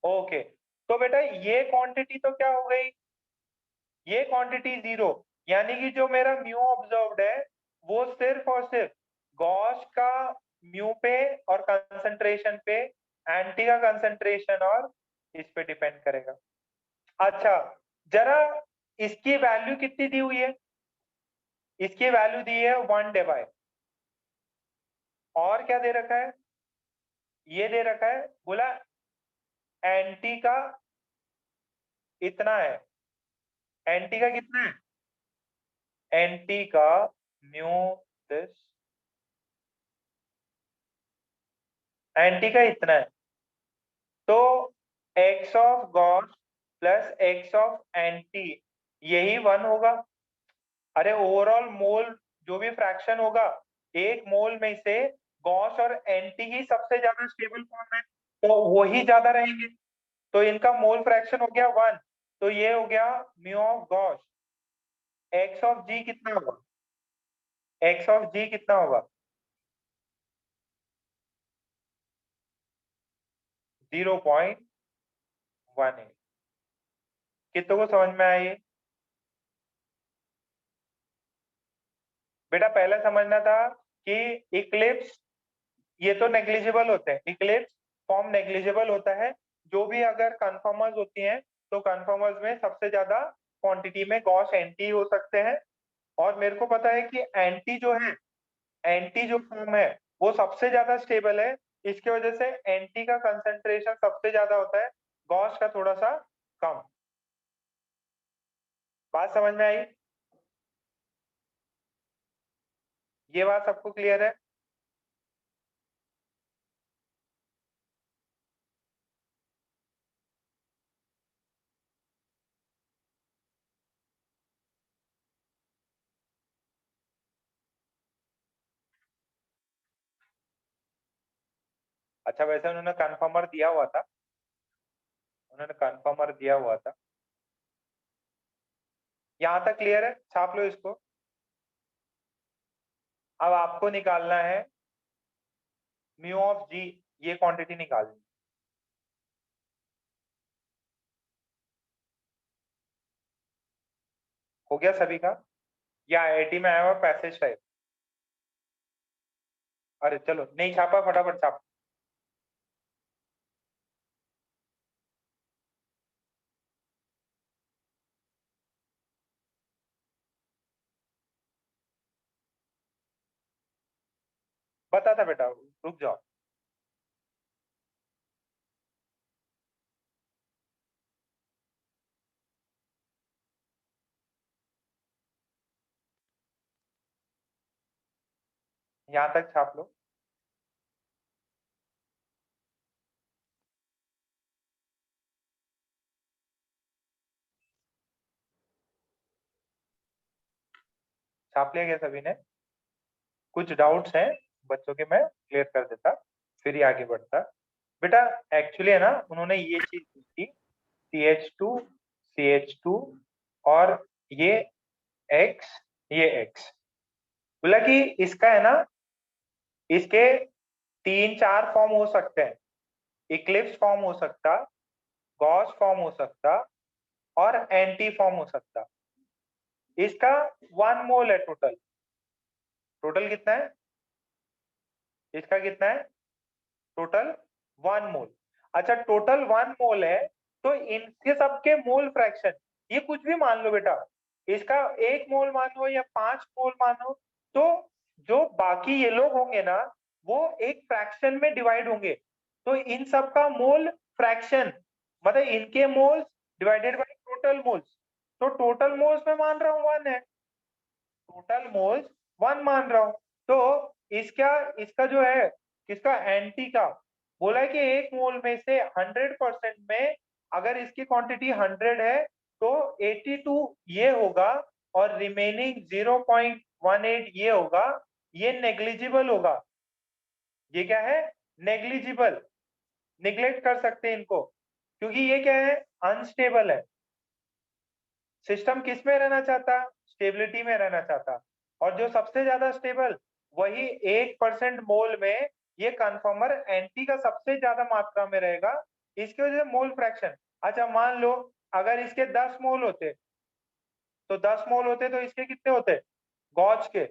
[SPEAKER 1] ओके, तो बेटा ये क्वांटिटी तो क्या हो गई? ये क्वांटिटी जीरो, यानी कि जो मेरा म्यू ऑब्जर्व्ड है वो सिर्फ और सिर्फ गॉस का म्यू पे और कंसंट्रेशन पे, एंटी का कंसंट्रेशन और इस पे डिपेंड करेगा। अच्छा, जरा इसकी वैल्यू कितनी दी हुई है? इसकी वैल्यू दी है 1/, और क्या दे रखा है? ये दे रखा है, बोला एंटी का इतना है। एंटी का कितना है? एंटी का म्यू दिस, एंटी का इतना है। तो x of Gauss plus x of anti, यही 1 होगा। अरे ओवरऑल मोल जो भी फ्रैक्शन होगा, एक मोल में से गॉस और एंटी ही सबसे ज्यादा स्टेबल फॉर्म है, तो वही ज्यादा रहेंगे। तो इनका मोल फ्रैक्शन हो गया 1। तो ये हो गया mu of gauche. X of G कितना होगा? एक्स ऑफ जी कितना होगा? 0.18। कितनों को समझ में आया ये? बेटा पहले समझना था कि इक्लिप्स ये तो नेग्लिजिबल होते हैं, इक्लिप्स फॉर्म नेग्लिजिबल होता है। जो भी अगर कन्फर्मर्स होती हैं तो कन्फर्मर्स में सबसे ज्यादा क्वांटिटी में गॉस एंटी हो सकते हैं। और मेरे को पता है कि एंटी जो है, एंटी जो फॉर्म है वो सबसे ज्यादा स्टेबल है। इसकी वजह से एंटी का कंसंट्रेशन सबसे ज्यादा होता है, गॉस का थोड़ा सा कम। बात समझ में आई? ये बात सबको क्लियर है? अच्छा, अच्छा वैसे उन्होंने कन्फर्मर दिया हुआ था, उन्होंने कन्फर्मर दिया हुआ था। यहाँ तक क्लियर है, छाप लो इसको। अब आपको निकालना है म्यू ऑफ जी, ये क्वांटिटी निकालनी। हो गया सभी का? या आईआईटी में आया हुआ पैसेज टाइप? अरे चलो, नहीं छापा, फटाफट छाप। बता था बेटा, रुक जाओ। यहाँ तक छाप लो। छाप लिया गया सभी ने? कुछ डाउट्स हैं बच्चों के, मैं क्लियर कर देता फिर ही आगे बढ़ता। बेटा एक्चुअली है ना, उन्होंने ये चीज दी थी, CH2 CH2 और ये X, ये X। बोला कि इसका है ना, इसके 3-4 फॉर्म हो सकते हैं। इक्लिप्स फॉर्म हो सकता, गॉस फॉर्म हो सकता और एंटी फॉर्म हो सकता। इसका 1 मोल है टोटल। टोटल कितना है इसका? कितना है टोटल? 1 मोल। अच्छा टोटल 1 मोल है, तो इनके सबके मोल फ्रैक्शन, ये कुछ भी मान लो बेटा, इसका 1 मोल मानो या 5 मोल मानो, तो जो बाकी ये लोग होंगे ना, वो एक फ्रैक्शन में डिवाइड होंगे। तो इन सब का मोल फ्रैक्शन, मतलब इनके moles divided by total moles. तो टोटल मोल्स में मान रहा हूं 1 है, टोटल मोल्स 1 मान रहा हूं। तो इसका इसका जो है, किसका? एंटी का। बोला है कि 1 मोल में से 100% में अगर इसकी क्वांटिटी 100 है तो 82 ये होगा और रिमेनिंग 0.18 ये होगा। ये नेग्लिजिबल होगा। ये क्या है? नेग्लिजिबल। निग्लेक्ट कर सकते हैं इनको, क्योंकि ये क्या है? अनस्टेबल है। सिस्टम किस में रहना चाहता? स्टेबिलिटी में रहना चाहता। और जो सबसे ज्यादा स्टेबल, वही 1% मोल में ये कन्फर्मर एंटी का सबसे ज्यादा मात्रा में रहेगा। इसकी वजह से मोल फ्रैक्शन। अच्छा मान लो अगर इसके 10 मोल होते, तो 10 मोल होते तो इसके कितने होते? गॉज के,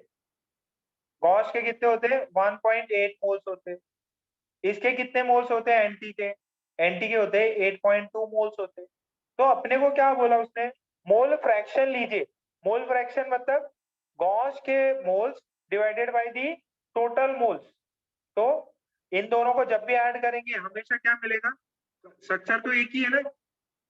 [SPEAKER 1] गॉज के कितने होते? 1.8 मोल्स होते। इसके कितने मोल्स होते हैं? एंटी के, एंटी के होते 8.2 मोल्स होते। तो अपने को क्या बोला उसने? मोल फ्रैक्शन लीजिए। मोल फ्रैक्शन मतलब गॉस के moles divided by the total moles. तो इन दोनों को जब भी ऐड करेंगे हमेशा क्या मिलेगा? स्ट्रक्चर तो एक ही है ना,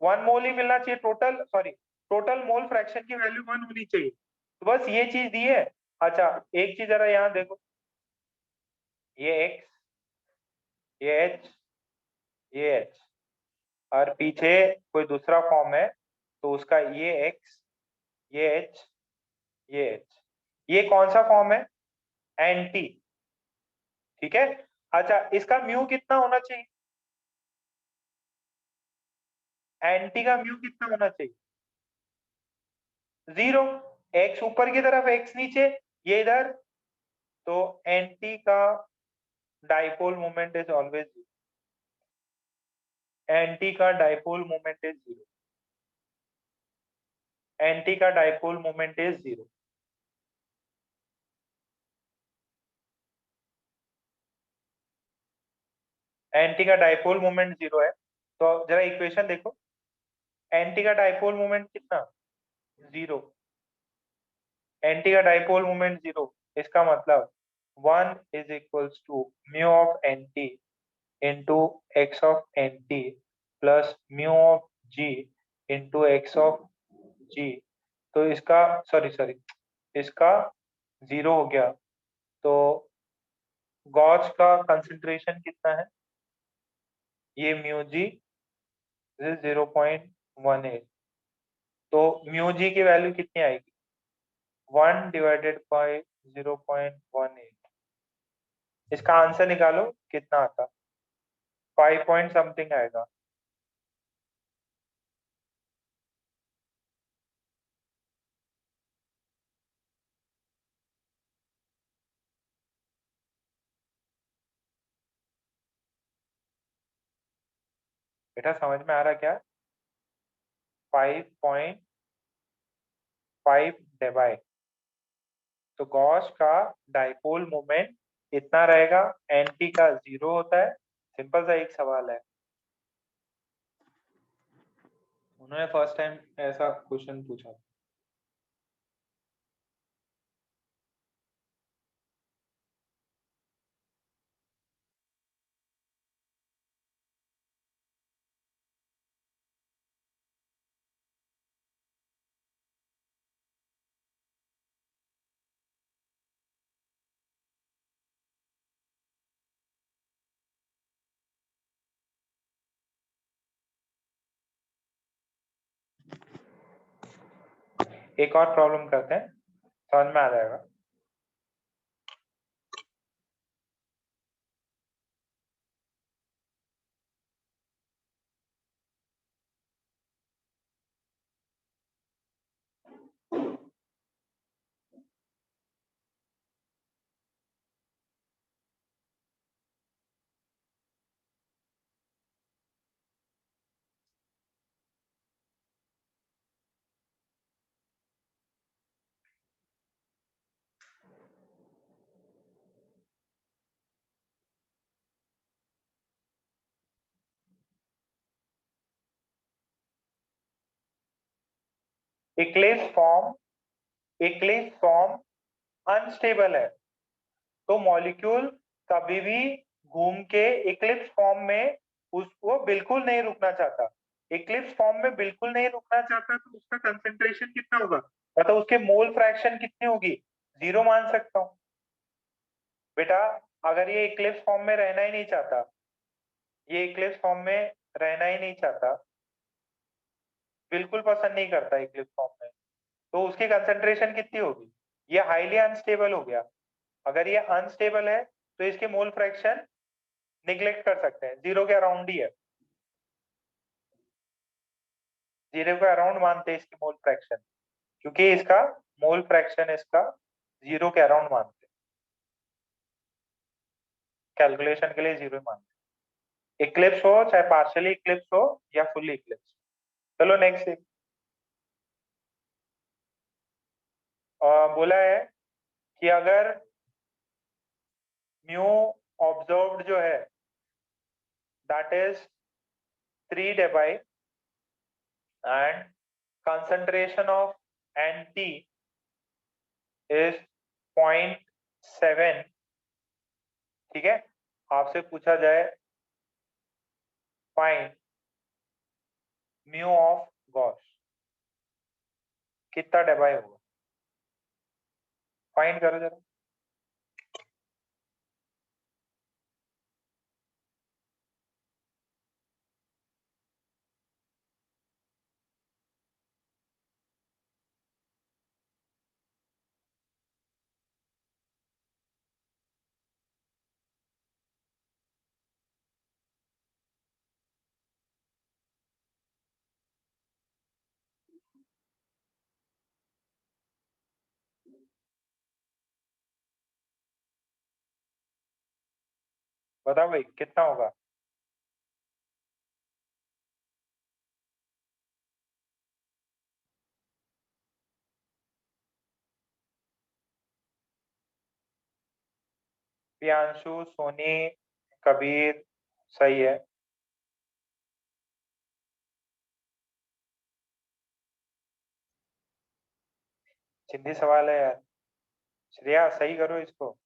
[SPEAKER 1] 1 मोल ही मिलना चाहिए। Total, sorry, total mole fraction की वैल्यू 1 होनी चाहिए। तो बस ये चीज दी है। अच्छा एक चीज जरा यहाँ देखो, ये X, ये H, ये H, और पीछे कोई दूसरा फॉर्म है तो उसका ये X, ये H, ये H। ये कौन सा फॉर्म है? एंटी। ठीक है। अच्छा इसका म्यू कितना होना चाहिए? एंटी का म्यू कितना होना चाहिए? 0। X ऊपर की तरफ, X नीचे, ये इधर। तो एंटी का dipole moment is always, anti का डाइपोल मोमेंट इज 0। एंटी का डाइपोल मोमेंट इज 0। एंटी का डाइपोल मोमेंट 0 है। तो जरा इक्वेशन देखो, एंटी का डाइपोल मोमेंट कितना? 0। एंटी का डाइपोल मोमेंट 0, इसका मतलब 1 is equals to mu of anti into X of anti plus mu of G into X of G. तो इसका, सॉरी सॉरी, इसका 0 हो गया। तो गॉस का कंसंट्रेशन कितना है? ये म्यू जी 0.18। तो म्यू जी की वैल्यू कितनी आएगी? 1 डिवाइडेड बाय 0.18। इसका आंसर निकालो कितना आता। 5 पॉइंट समथिंग आएगा। बेटा समझ में आ रहा क्या? 5.5 डेबाई। तो गॉस का डाइपोल मोमेंट कितना रहेगा? एनटी का 0 होता है। सिंपल सा एक सवाल है, उन्होंने फर्स्ट टाइम ऐसा क्वेश्चन पूछा। एक और प्रॉब्लम करते हैं, समझ में आ जाएगा। इक्लिप्स फॉर्म अनस्टेबल है, तो मॉलिक्यूल कभी भी घूम के इक्लिप्स फॉर्म में उसको बिल्कुल नहीं रुकना चाहता। इक्लिप्स फॉर्म में बिल्कुल नहीं रुकना चाहता, तो उसका कंसंट्रेशन कितना होगा? मतलब उसके मोल फ्रैक्शन कितनी होगी? 0 मान सकता हूँ। बेटा अगर ये इक्लिप्स फॉर्म में रहना ही नहीं चाहता, ये इक्लिप्स फॉर्म में रहना ही नहीं चाहता, बिल्कुल पसंद नहीं करता इक्लिप्स फॉर्म में, तो उसकी कंसंट्रेशन कितनी होगी? ये हाईली अनस्टेबल हो गया। अगर ये अनस्टेबल है तो इसके मोल फ्रैक्शन निग्लेक्ट कर सकते हैं, 0 के अराउंड ही है। 0 के अराउंड मानते हैं इसकी मोल फ्रैक्शन, क्योंकि इसका मोल फ्रैक्शन इसका 0 के अराउंड मानते हैं, कैलकुलेशन के लिए 0 मानते हैं। इक्लिप्स हो चाहे पार्शियली इक्लिप्स हो या फुल्ली इक्लिप्स। चलो नेक्स्ट बोला है कि अगर म्यू ऑब्जर्व्ड जो है that is 3 debye and concentration of NT is 0.7, ठीक है। आपसे पूछा जाए फाइंड म्यू ऑफ गॉस, कितना डेबाई होगा? फाइंड करो जरा। बताओ भाई कितना होगा? प्रियांशु, सोनी, कबीर, सही है। सिंधी सवाल है यार। श्रेया सही करो इसको।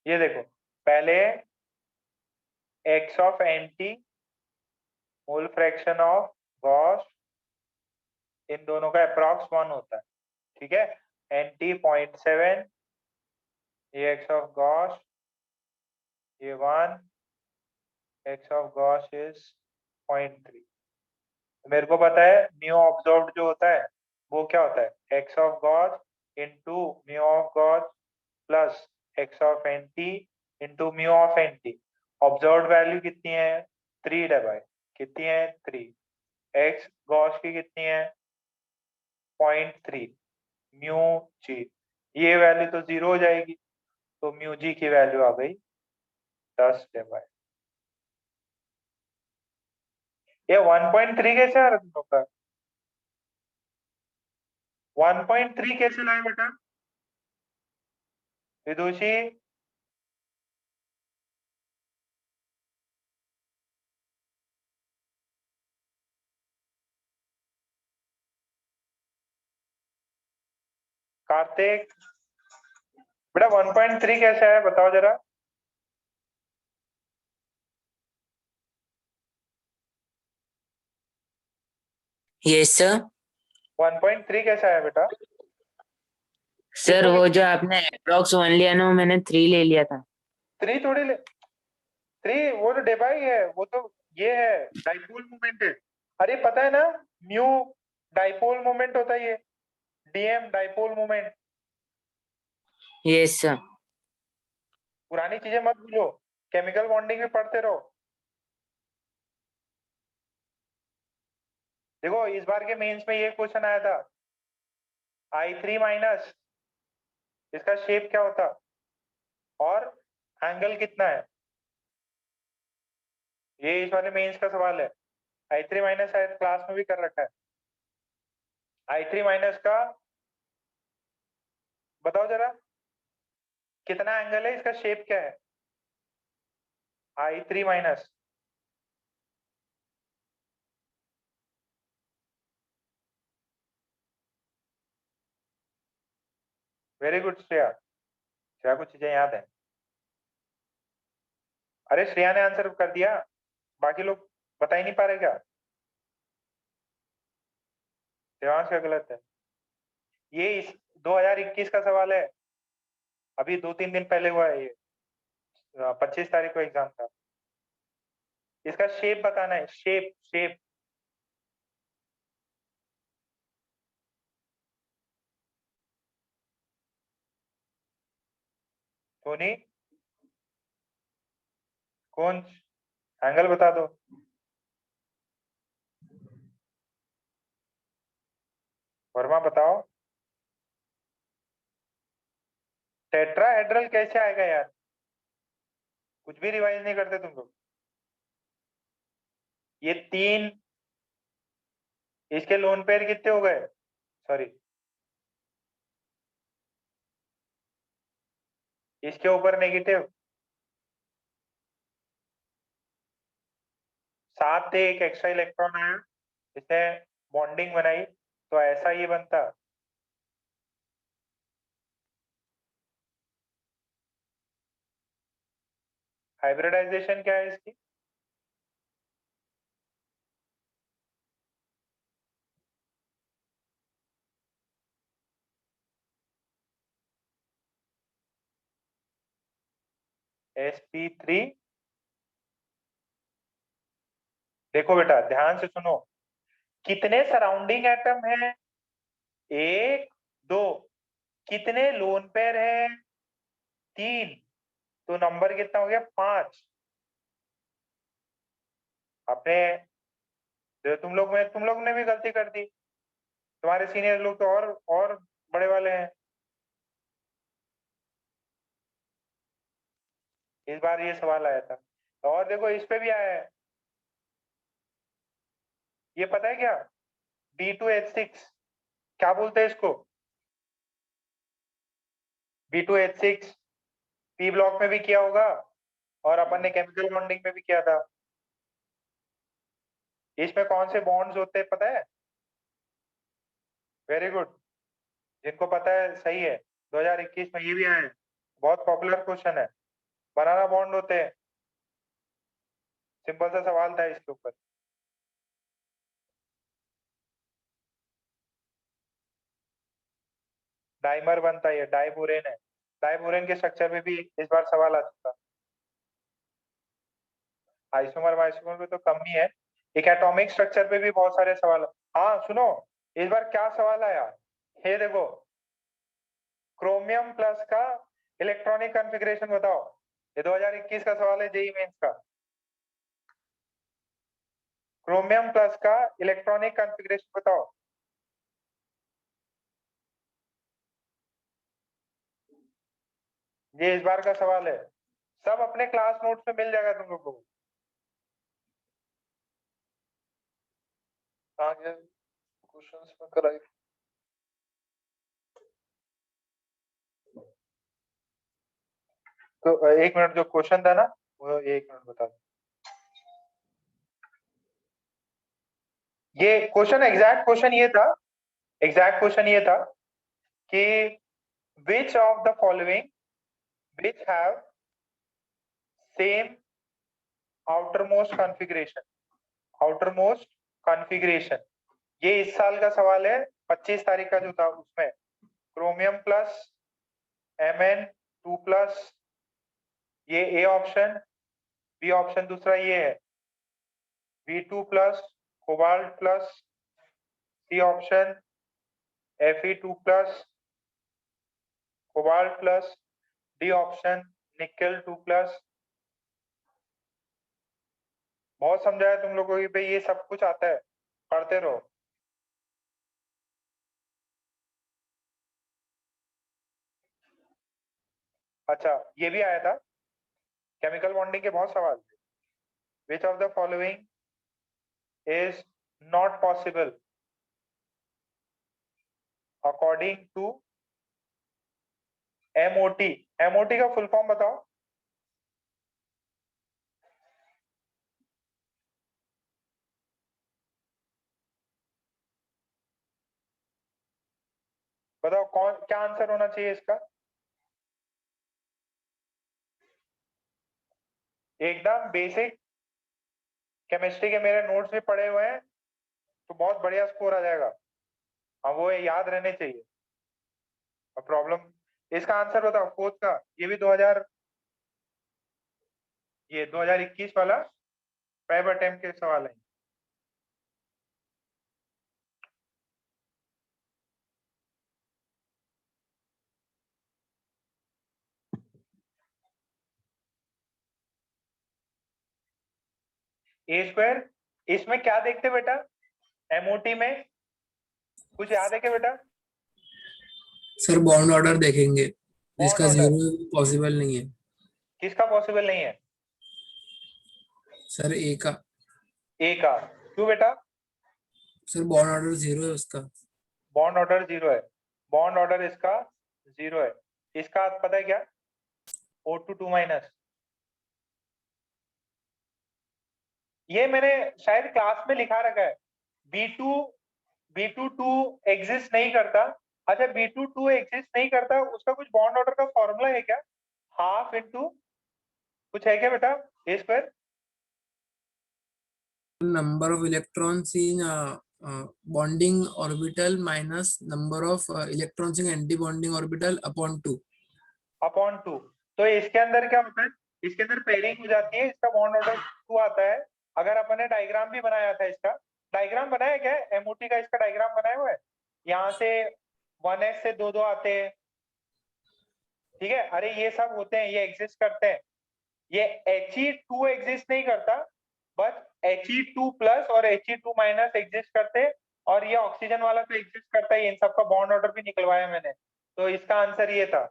[SPEAKER 1] ये देखो, पहले x of anti mole fraction of gauche, इन दोनों का अप्रॉक्स 1 होता है, ठीक है। एंटी 0.7, ये x ऑफ गॉस, ये 1, x ऑफ गॉस इज 0.3। मेरे को पता है म्यू ऑब्जर्व्ड जो होता है वो क्या होता है, x of Gauss into mu of Gauss plus x of anti into mu of anti. Observed value कितनी है, 3 दबाए, कितनी है 3, x गॉस की कितनी है 0.3, म्यू जी, ये वैल्यू तो 0 हो जाएगी, तो म्यू जी की वैल्यू आ गई 10 दबाए। ये 1.3 कैसे आ रहा तुम लोग का, 1.3 कैसे लाए बेटा विदुषी? कार्तिक, बेटा 1.3 कैसे आया बताओ जरा।
[SPEAKER 4] Yes sir.
[SPEAKER 1] 1.3 कैसे आया बेटा?
[SPEAKER 4] सर वो जो आपने अप्रोक्स 1 लिया ना, वो मैंने 3 ले लिया था।
[SPEAKER 1] 3 थोड़ी ले, 3 वो तो डेबाई है, वो तो ये है डाइपोल मोमेंट है। अरे पता है ना, म्यू डाइपोल मोमेंट होता है, ये DM dipole moment.
[SPEAKER 4] Yes sir.
[SPEAKER 1] पुरानी चीजें मत भूलो, केमिकल बॉन्डिंग भी पढ़ते रहो। देखो इस बार के मेंस में ये क्वेश्चन आया था, I3 माइनस, इसका शेप क्या होता और एंगल कितना है, ये इस वाले मेंस का सवाल है। I3 माइनस शायद क्लास में भी कर रखा है। I3 माइनस का बताओ जरा कितना एंगल है, इसका शेप क्या है I3 minus? Very good Shreya, Shreya को चीजें याद है। अरे श्रेया ने आंसर कर दिया, बाकी लोग बता ही नहीं पा रहे क्या? देवांश का गलत है, ये इस 2021 का सवाल है, अभी 2-3 दिन पहले हुआ है ये, 25 तारीख को एग्जाम था। इसका शेप बताना है, शेप शेप। धोनी कौन, एंगल बता दो। वर्मा बताओ, टेट्राहेड्रल कैसे आएगा यार, कुछ भी रिवाइज नहीं करते तुम लोग। ये 3, इसके लोन पेयर कितने हो गए, सॉरी इसके ऊपर नेगेटिव 7 थे, एक एक्स्ट्रा इलेक्ट्रॉन आया, इसने बॉन्डिंग बनाई, तो ऐसा ये बनता। हाइब्रिडाइजेशन क्या है इसकी, sp3। देखो बेटा ध्यान से सुनो, कितने सराउंडिंग एटम है, 1 2, कितने लोन पेयर है 3, तो नंबर कितना हो गया 5। आपने तुम लोग ने भी गलती कर दी, तुम्हारे सीनियर लोग तो और बड़े वाले हैं। इस बार ये सवाल आया था, और देखो इस पे भी आया है, ये पता है क्या, B2H6 क्या बोलते हैं इसको, B2H6 पी ब्लॉक में भी किया होगा और अपन ने केमिकल बॉन्डिंग में भी किया था। इसमें कौन से बॉन्ड्स होते हैं पता है? वेरी गुड, जिनको पता है सही है, 2021 में ये भी आया है, बहुत पॉपुलर क्वेश्चन है। बनाना बॉन्ड होते हैं। सिंपल सा सवाल था इसके ऊपर। डाइमर बनता है, डाइबोरेन है। डाइबोरेन के स्ट्रक्चर में भी इस बार सवाल आ चुका। आइसोमर वाइसोमर में तो कम ही है, एक एटॉमिक स्ट्रक्चर पे भी बहुत सारे सवाल। हाँ सुनो, इस बार क्या सवाल आया, ये देखो, क्रोमियम प्लस का इलेक्ट्रॉनिक कॉन्फ़िगरेशन बताओ। ये 2021 का सवाल है, जेईई मेंस का। क्रोमियम प्लस का इलेक्ट्रॉनिक कॉन्फ़िगरेशन बताओ। ये इस बार का सवाल है, सब अपने क्लास नोट्स में मिल जाएगा तुम लोगों को। कहाँ गया क्वेश्चंस में कराई। तो एक मिनट, जो क्वेश्चन था ना वो एक मिनट बता दो। ये क्वेश्चन एग्जैक्ट क्वेश्चन ये था, एग्जैक्ट क्वेश्चन ये था कि which of the following which have same outermost configuration, outermost configuration। ये इस साल का सवाल है, 25 तारीख का जो था उसमें। क्रोमियम प्लस Mn2+, ये ए ऑप्शन। बी ऑप्शन दूसरा ये है V2+, cobalt plus. C option Fe2+, cobalt plus. D option nickel 2+। बहुत समझाया तुम लोगों को कि भाई ये सब कुछ आता है, पढ़ते रहो। अच्छा ये भी आया था, केमिकल बॉन्डिंग के बहुत सवाल थे। Which of the following is not possible according to MOT. MOT का फुल फॉर्म बताओ। बताओ कौन, क्या आंसर होना चाहिए इसका। एकदम बेसिक केमिस्ट्री के मेरे नोट्स भी पड़े हुए हैं, तो बहुत बढ़िया स्कोर आ जाएगा। हाँ वो याद रहने चाहिए। और प्रॉब्लम, इसका आंसर बताओ फोर्थ का। ये भी 2021 वाला वेब अटेम्प्ट के सवाल है। ए स्क्वायर, इसमें क्या देखते बेटा, एमओटी में कुछ याद है क्या बेटा।
[SPEAKER 2] सर बॉन्ड ऑर्डर देखेंगे,
[SPEAKER 1] बॉन्ड
[SPEAKER 2] जिसका
[SPEAKER 1] ऑर्डर
[SPEAKER 2] जीरो पॉसिबल नहीं है।
[SPEAKER 1] किसका पॉसिबल नहीं है।
[SPEAKER 2] सर ए का।
[SPEAKER 1] ए का, क्यों बेटा।
[SPEAKER 2] सर बॉन्ड ऑर्डर जीरो है उसका।
[SPEAKER 1] बॉन्ड ऑर्डर जीरो है, बॉन्ड ऑर्डर इसका जीरो है। इसका पता है क्या, O2 2-। ये मैंने शायद क्लास में लिखा रखा है, B2 एग्जिस्ट नहीं करता। अच्छा B2 एग्जिस्ट नहीं करता, उसका कुछ बॉन्ड ऑर्डर का फॉर्मूला है क्या, हाफ इंटू कुछ है क्या बेटा, A square.
[SPEAKER 2] Number of electrons in bonding orbital minus number of electrons in anti bonding orbital upon 2।
[SPEAKER 1] Upon 2। तो इसके अंदर क्या होता है, इसके अंदर पेयरिंग हो जाती है, इसका बॉन्ड ऑर्डर 2 आता है। अगर अपन ने डायग्राम भी बनाया था, इसका डायग्राम बनाया क्या है, एमओटी का इसका डायग्राम बनाया हुआ है। यहाँ से 1s से 2 आते हैं, ठीक है। अरे ये सब होते हैं, ये एग्जिस्ट करते हैं। ये He2 एग्जिस्ट नहीं करता, बस He2+ और He2- एग्जिस्ट करते हैं। और ये ऑक्सीजन वाला तो एग्जिस्ट करता है, इन सबका बॉन्ड ऑर्डर भी निकलवाया मैंने। तो इसका आंसर ये था।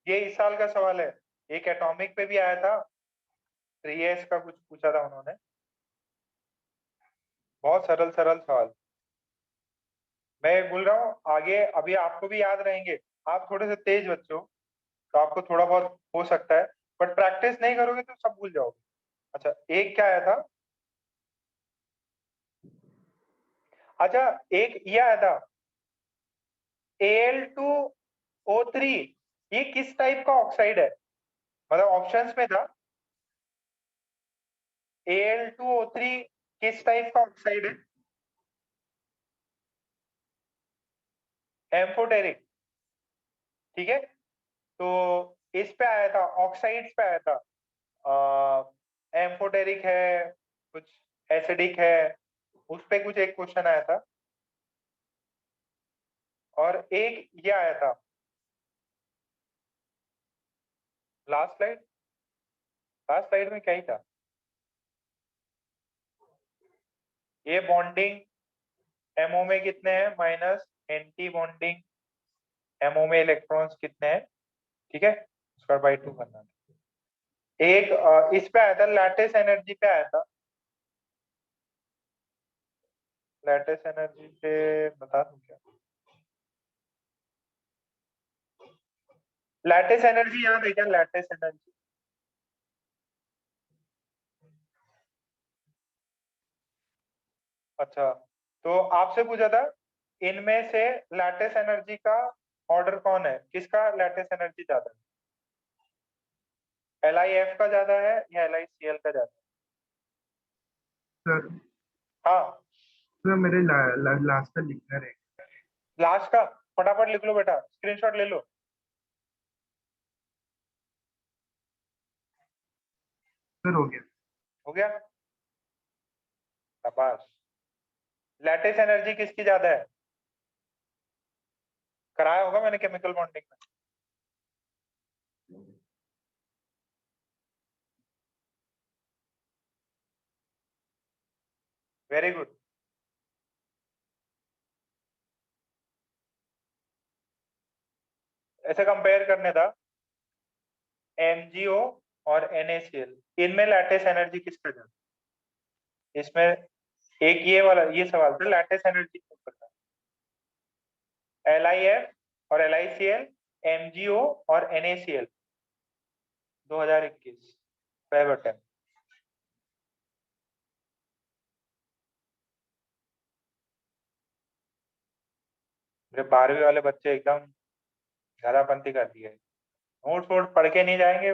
[SPEAKER 1] ये इस साल का सवाल है, एक एटॉमिक पे भी आया था, 3s का कुछ पूछा था उन्होंने। बहुत सरल सरल सवाल। मैं बोल रहा हूँ आगे अभी आपको भी याद रहेंगे। आप थोड़े से तेज बच्चे हो, तो आपको थोड़ा बहुत हो सकता है, बट प्रैक्टिस नहीं करोगे तो सब भूल जाओगे। अच्छा एक क्या आया था, अच्छा एक ये आया था Al2O3, ये किस टाइप का ऑक्साइड है। मतलब ऑप्शंस में था Al2O3 किस टाइप का ऑक्साइड है? एम्फोटेरिक, ठीक है। तो इस पे आया था, ऑक्साइड्स पे आया था, एम्फोटेरिक है, कुछ एसिडिक है, उस पे कुछ एक क्वेश्चन आया था, और एक ये आया था लास्ट स्लाइड में क्या ही था, ये बॉन्डिंग एमओ में कितने हैं माइनस एंटी बॉन्डिंग एमओ में इलेक्ट्रॉन्स कितने हैं, ठीक है, उसका बाई 2 करना था। एक इस पे आया था, लैटिस एनर्जी पे आया था, लैटिस एनर्जी पे बता दूं क्या? लैटिस एनर्जी याद है क्या? लैटिस एनर्जी, अच्छा, तो आपसे पूछा था इनमें से लैटिस एनर्जी का ऑर्डर कौन है, किसका लैटिस एनर्जी ज्यादा है, LiF का ज्यादा है या LiCl का ज्यादा
[SPEAKER 5] सर
[SPEAKER 1] है? हाँ,
[SPEAKER 5] सर मेरे लास्ट का लिखना है।
[SPEAKER 1] लास्ट का फटाफट लिख लो बेटा, स्क्रीनशॉट ले लो।
[SPEAKER 5] सर हो गया।
[SPEAKER 1] हो गया, शाबाश। लैटिस एनर्जी किसकी ज्यादा है? कराया होगा मैंने केमिकल बॉन्डिंग में। Very good. ऐसे कंपेयर करने था MgO और NaCl, इनमें लैटिस एनर्जी किसका ज्यादा? इसमें एक ये वाला ये सवाल था, लैटिस एनर्जी के ऊपर था, LiF और LiCl, MgO और NaCl 2021 वेब अटेम्प्ट। मेरे 12वीं वाले बच्चे एकदम गधापंती कर दिए, नोट्स वोट पढ़ के नहीं जाएंगे,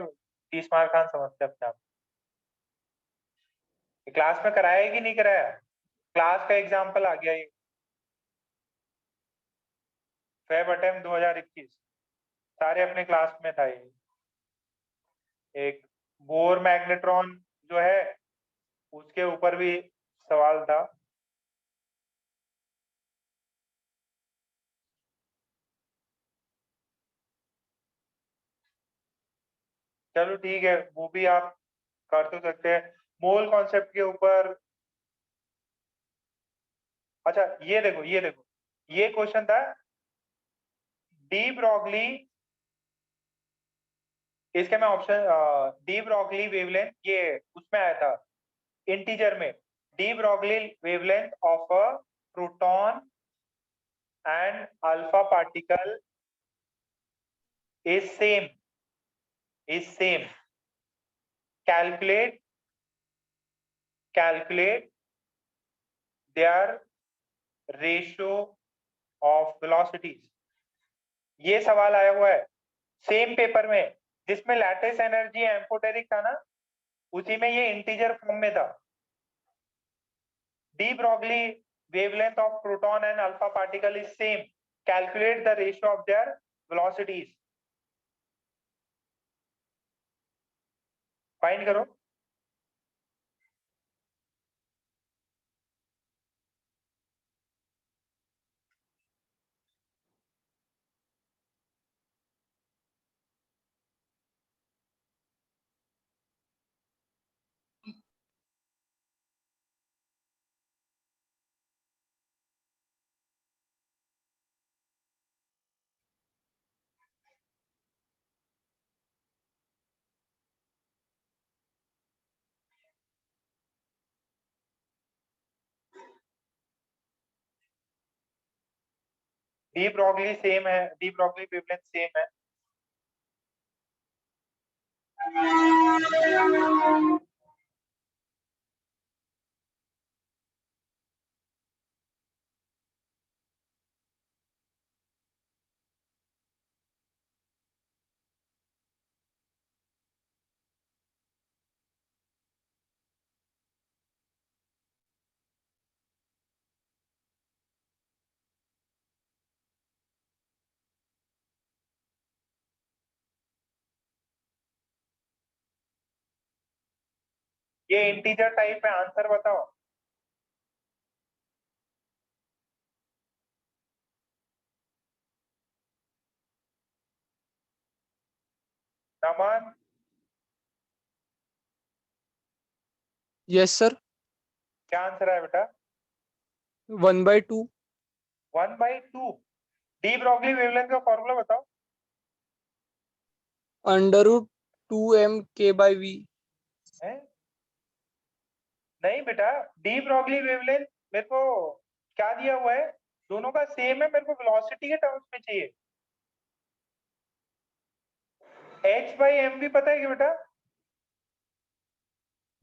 [SPEAKER 1] 30 मार्क खान समझते अपने आप। क्लास में कराया है कि नहीं कराया? क्लास का एग्जाम्पल आ गया ये, वेब अटेम्प्ट 2021, सारे अपने क्लास में था ये। एक बोर मैग्नेट्रॉन जो है उसके ऊपर भी सवाल था, चलो ठीक है, वो भी आप कर तो सकते हैं। मोल कॉन्सेप्ट के ऊपर, अच्छा ये देखो ये क्वेश्चन था, डी ब्रॉगली, इसके मैं ऑप्शन, डी ब्रॉगली वेवलेंथ, ये उसमें आया था इंटीजर में, de Broglie wavelength of a proton and alpha particle is same, calculate their ratio of velocities, ये सवाल आया हुआ है सेम पेपर में, जिसमें लैटिस एनर्जी एम्फोटेरिक था ना, उसी में ये इंटीजर फॉर्म में था, de Broglie wavelength of proton and alpha particle is same, calculate the ratio of their velocities, find करो। डी ब्रॉगली सेम है, डी ब्रॉगली वेवलेंथ सेम है, ये इंटीजर टाइप है, आंसर बताओ। नमन,
[SPEAKER 6] यस सर।
[SPEAKER 1] क्या answer है बेटा?
[SPEAKER 6] 1/2।
[SPEAKER 1] 1/2। डी ब्रॉगली वेवलेंथ का फॉर्मूला बताओ।
[SPEAKER 6] √2m/k/v।
[SPEAKER 1] है? नहीं बेटा, डी ब्रॉगली वेवलेंथ मेरे को क्या दिया हुआ है, दोनों का सेम है, मेरे को वेलोसिटी के टर्म्स में चाहिए। h/m भी पता है क्या बेटा?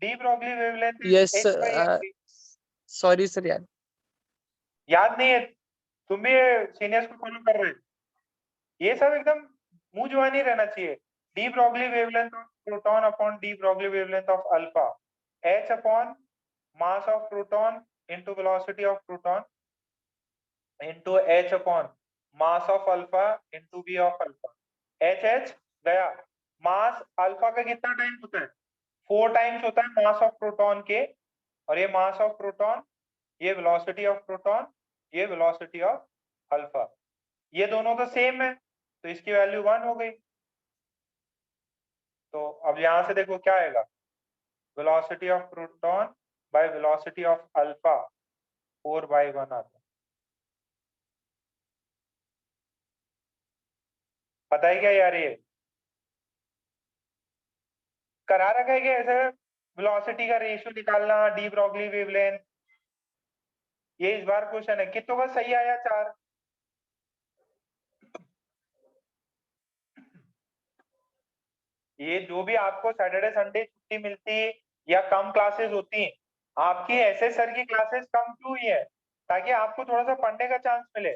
[SPEAKER 1] De Broglie wavelength
[SPEAKER 6] yes
[SPEAKER 1] h/m।
[SPEAKER 6] Sorry sir यार।
[SPEAKER 1] याद नहीं है? तुम भी सीनियर्स को फॉलो कर रहे हो? ये सब एकदम मुंह जुबानी रहना चाहिए। De Broglie wavelength of proton upon de Broglie wavelength of alpha, h upon mass of proton into velocity of proton into h upon mass of alpha into v of alpha. h गया। मास alpha का कितना time होता है? 4 times होता है mass of proton के, और ये मास ऑफ प्रोटॉन, ये वेलोसिटी ऑफ प्रोटॉन, ये वेलोसिटी ऑफ अल्फा। ये दोनों तो सेम है, तो इसकी वैल्यू 1 हो गई। तो अब यहां से देखो क्या आएगा, velocity of proton by velocity of alpha 4/1 आता है। पता है क्या यार, ये करा रखा है क्या ऐसे? वेलोसिटी का रेशियो निकालना, डी ब्रॉगली वेवलेंथ, ये इस बार क्वेश्चन है। कितनों का सही आया? 4। ये जो भी आपको सैटरडे संडे छुट्टी मिलती है या कम क्लासेस होती हैं, आपकी ऐसे सर की क्लासेस कम क्यों हुई है? ताकि आपको थोड़ा सा पढ़ने का चांस मिले।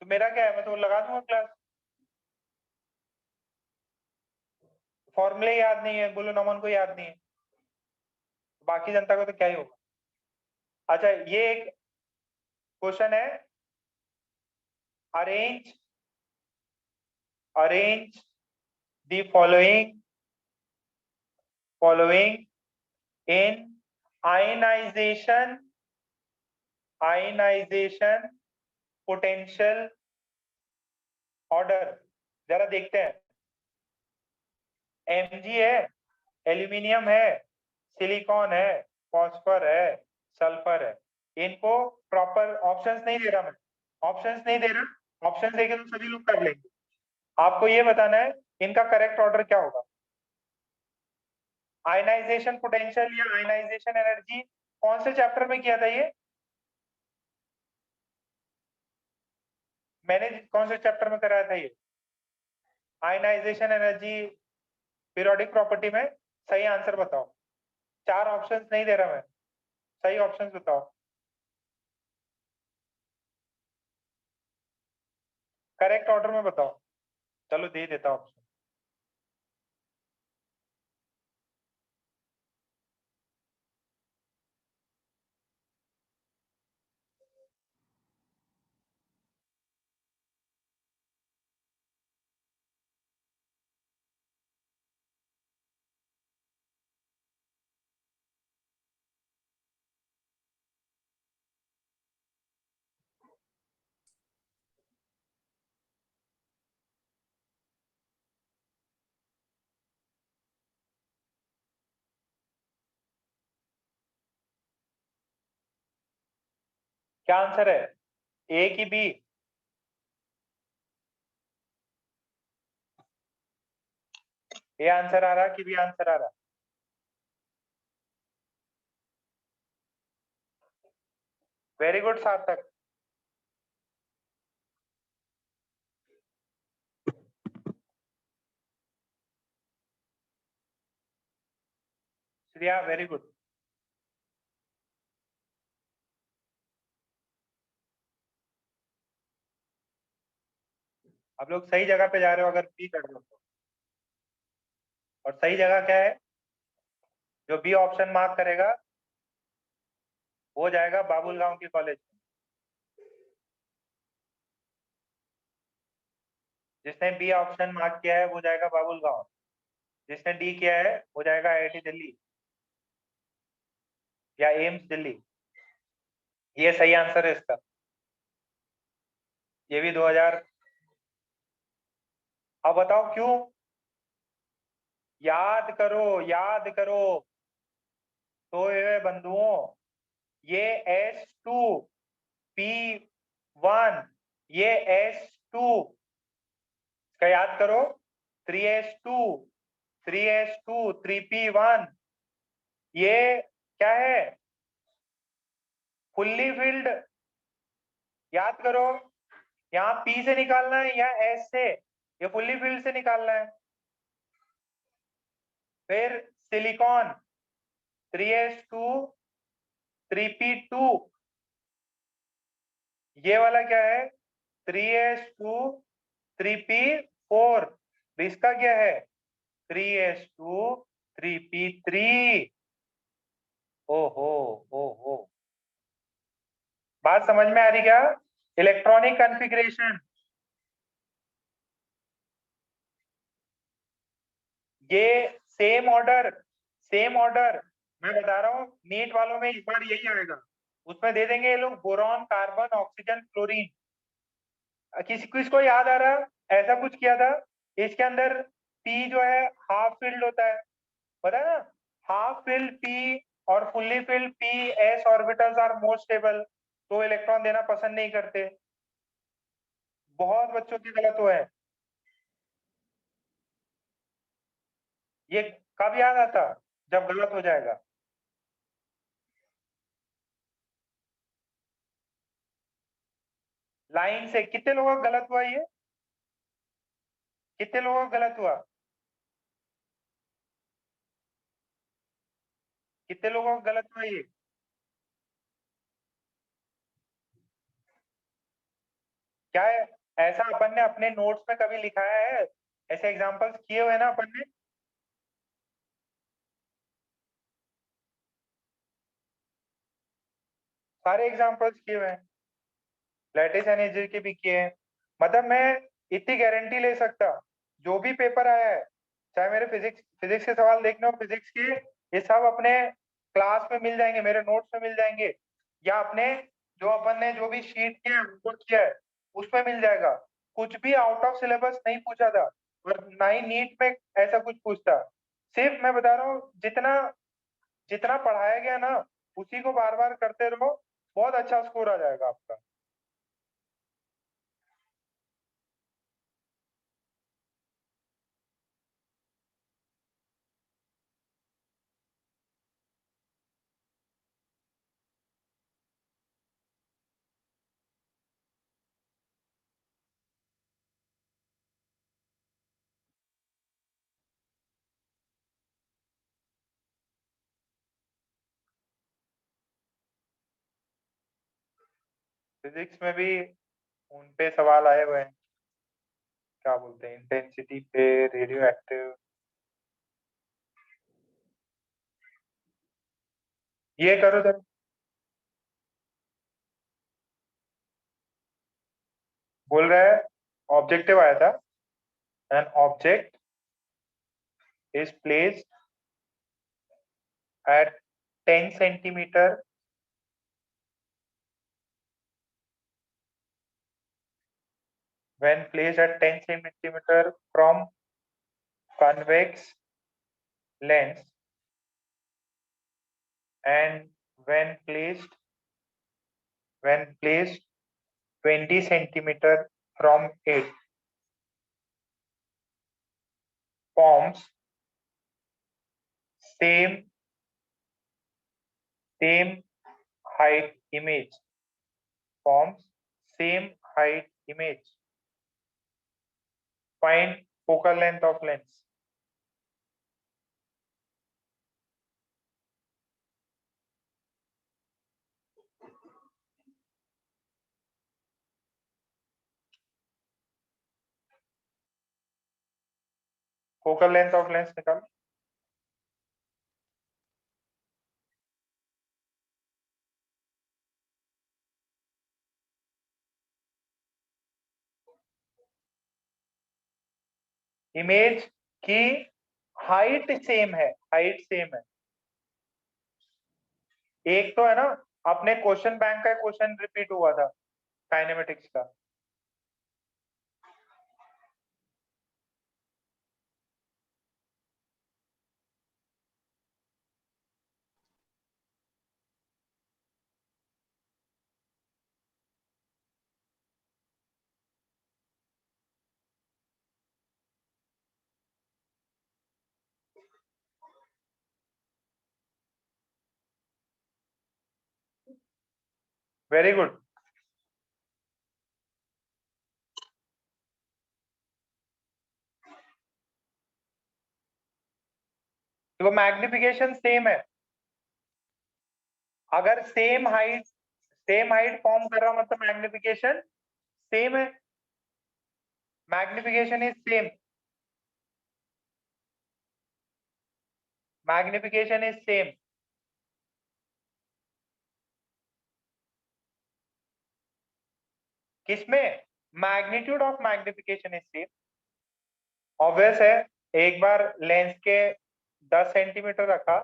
[SPEAKER 1] तो मेरा क्या है, मैं तो लगा दूंगा क्लास। फॉर्मूले याद नहीं है, बोलो नमन को याद नहीं है, बाकी जनता को तो क्या ही होगा। अच्छा, ये एक क्वेश्चन है, arrange arrange the following in ionization potential order. जरा देखते हैं। Mg है, एल्यूमिनियम है, सिलिकॉन है, फॉस्फर है, सल्फर है। इनको प्रॉपर ऑप्शंस नहीं दे रहा मैं, ऑप्शंस नहीं दे रहा। ऑप्शंस देके तो सभी लोग कर लेंगे। आपको ये बताना है इनका करेक्ट ऑर्डर क्या होगा। आयनाइजेशन पोटेंशियल या आयनाइजेशन एनर्जी कौन से चैप्टर में किया था ये? मैंने कौन से चैप्टर में कराया था ये? आयनाइजेशन एनर्जी पीरियोडिक प्रॉपर्टी में। सही आंसर बताओ। 4 ऑप्शंस नहीं दे रहा मैं, सही ऑप्शंस बताओ। करेक्ट ऑर्डर में बताओ। चलो दे देता हूं ऑप्शन। क्या आंसर है, ए की बी? ए आंसर आ रहा कि बी आंसर आ रहा? वेरी गुड सार्थक। Shreya very good. आप लोग सही जगह पे जा रहे हो अगर बी कर दो तो। और सही जगह क्या है? जो बी ऑप्शन मार्क करेगा वो जाएगा बाबुल गांव के कॉलेज में। जिसने बी ऑप्शन मार्क किया है वो जाएगा बाबुल गांव। जिसने डी किया है हो जाएगा आईआईटी दिल्ली या एम्स दिल्ली। ये सही आंसर है इसका। ये भी 2000। अब बताओ क्यों? याद करो, याद करो। तो ये बंधुओं, ये H2P1, ये H2, इसका याद करो। 3H2, 3H2, 3P1, ये क्या है? Fully filled. याद करो, यहाँ P से निकालना है या S से? ये फुल्ली फिल्ड से निकालना है। फिर सिलिकॉन 3H2, 3P2, ये वाला क्या है? 3H2, 3P4, इसका क्या है? 3H2, 3P3। ओहो, ओहो, बात समझ में आ रही क्या? इलेक्ट्रॉनिक कॉन्फ़िगरेशन, ये सेम ऑर्डर, सेम ऑर्डर मैं बता रहा हूँ। नीट वालों में इस बार यही आएगा, उसमें दे देंगे ये लोग बोरॉन, कार्बन, ऑक्सीजन, क्लोरीन। किसी किसको याद आ रहा? ऐसा कुछ किया था इसके अंदर। पी जो है हाफ फिल्ड होता है, पता है ना? हाफ फिल्ड पी और fully filled P S orbitals are more stable, तो इलेक्ट्रॉन देना पसंद नहीं करते। बहुत बच्चों की गलत हुआ है ये। कब याद आता? जब गलत हो जाएगा। लाइन से कितने लोगों का गलत हुआ ये? कितने लोगों का गलत हुआ? कितने लोगों का गलत हुआ ये? क्या है? ऐसा अपन ने अपने नोट्स में कभी लिखाया है? ऐसे एग्जांपल्स किए हुए ना अपन ने? सारे एग्जांपल्स किए हुए हैं, लैटिस एनर्जी के भी किए हैं। मतलब मैं इतनी गारंटी ले सकता, जो भी पेपर आया है, चाहे मेरे फिजिक्स फिजिक्स के सवाल देखने हो फिजिक्स के, ये सब अपने क्लास में मिल जाएंगे, मेरे नोट्स में मिल जाएंगे, या अपने जो अपन ने जो भी शीट किया है वो किया है उसमें मिल जाएगा। कुछ भी आउट ऑफ सिलेबस नहीं पूछा था, और ना ही नीट में ऐसा कुछ पूछता। सिर्फ मैं बता रहा हूँ, जितना जितना पढ़ाया गया ना उसी को बार बार करते रहो, बहुत अच्छा स्कोर आ जाएगा आपका। फिजिक्स में भी उन पे सवाल आए हुए हैं, क्या बोलते हैं, इंटेंसिटी पे, रेडियो एक्टिव। ये करो जरा। बोल रहा है ऑब्जेक्टिव आया था, an object is placed at 10 centimetre when placed at 10 centimeter from convex lens, and when placed 20 centimeter from it, forms same same height image, forms same height image. Find focal length of lens. Focal length of lens निकालो। Image की height same है, height same है। एक तो है ना, अपने question bank का क्वेश्चन रिपीट हुआ था काइनेमेटिक्स का। Very good. देखो मैग्निफिकेशन सेम है, अगर सेम हाइट फॉर्म कर रहा मतलब मैग्निफिकेशन सेम है। Magnification is same, magnification is same. किसमें? Magnitude of magnification is same. Obvious है, एक बार लेंस के 10 सेंटीमीटर रखा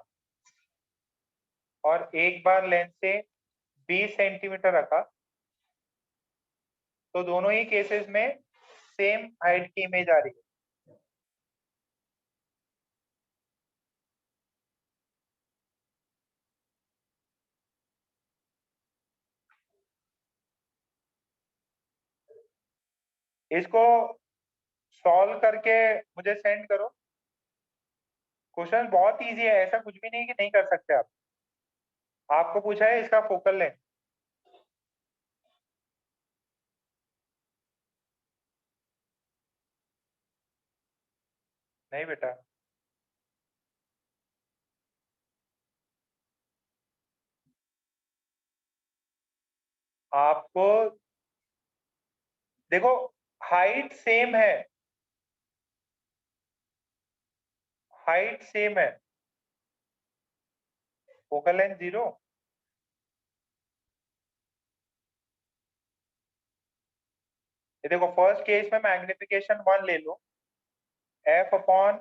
[SPEAKER 1] और एक बार लेंस से 20 सेंटीमीटर रखा, तो दोनों ही केसेस में सेम हाइट की इमेज आ रही है। इसको सॉल्व करके मुझे सेंड करो। क्वेश्चन बहुत इजी है, ऐसा कुछ भी नहीं कि नहीं कर सकते आप। आपको पूछा है इसका फोकल लेंथ। नहीं बेटा, आपको देखो हाइट सेम है, हाइट सेम है, फोकल लेंथ 0। ये देखो फर्स्ट केस में मैग्निफिकेशन 1 ले लो, F upon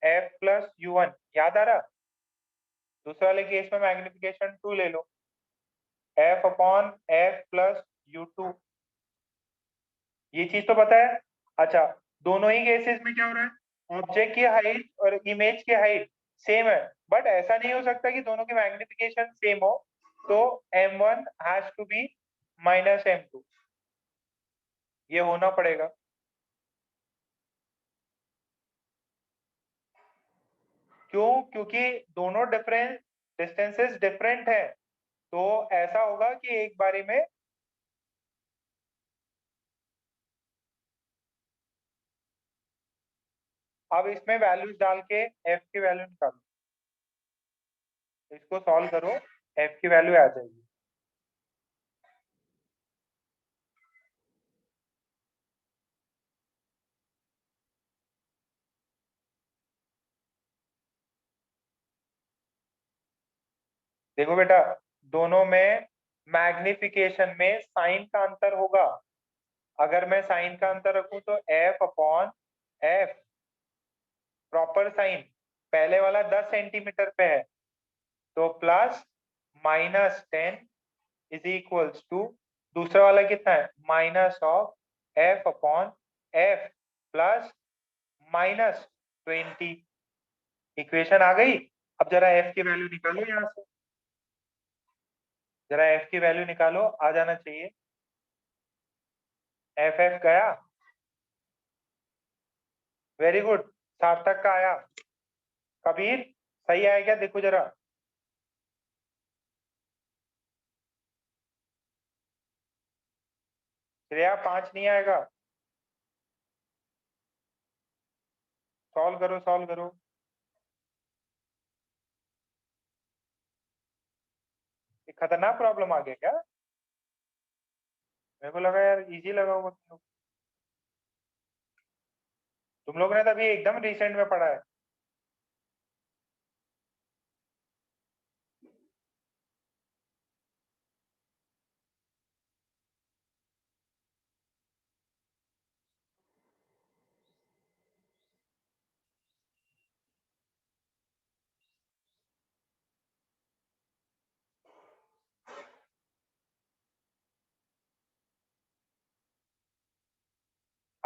[SPEAKER 1] F plus U1, याद आ रहा। दूसरे वाले केस में मैग्निफिकेशन 2 ले लो, F upon F plus U2। ये चीज तो पता है। अच्छा, दोनों ही केसेस में क्या हो रहा है, ऑब्जेक्ट की हाइट और इमेज की हाइट सेम है, बट ऐसा नहीं हो सकता कि दोनों की मैग्निफिकेशन सेम हो, तो M1 has to be minus M2, ये होना पड़ेगा। क्यों? क्योंकि दोनों डिफरेंस डिस्टेंसेस डिफरेंट है, तो ऐसा होगा कि एक बारी में अब इसमें वैल्यूज डाल के f की वैल्यू निकालो, इसको सॉल्व करो, f की वैल्यू आ जाएगी। देखो बेटा, दोनों में मैग्निफिकेशन में साइन का अंतर होगा। अगर मैं साइन का अंतर रखूं तो f upon f, proper sign, पहले वाला 10 सेंटीमीटर पे है, तो प्लस -10 इज इक्वल्स टू, दूसरा वाला कितना है, minus of f upon f plus -20। Equation आ गई। अब जरा f की वैल्यू निकालो यहाँ से, जरा f की वैल्यू निकालो, आ जाना चाहिए। f गया, वेरी गुड, सार्थक का आया। कबीर सही आया क्या, देखो जरा। श्रेया 5 नहीं आएगा, सॉल्व करो सॉल्व करो। ये खतरनाक प्रॉब्लम आ गया क्या? मेरे को लगा यार इजी लगा होगा तुम लोग ने तो अभी एकदम रिसेंट में पढ़ा है।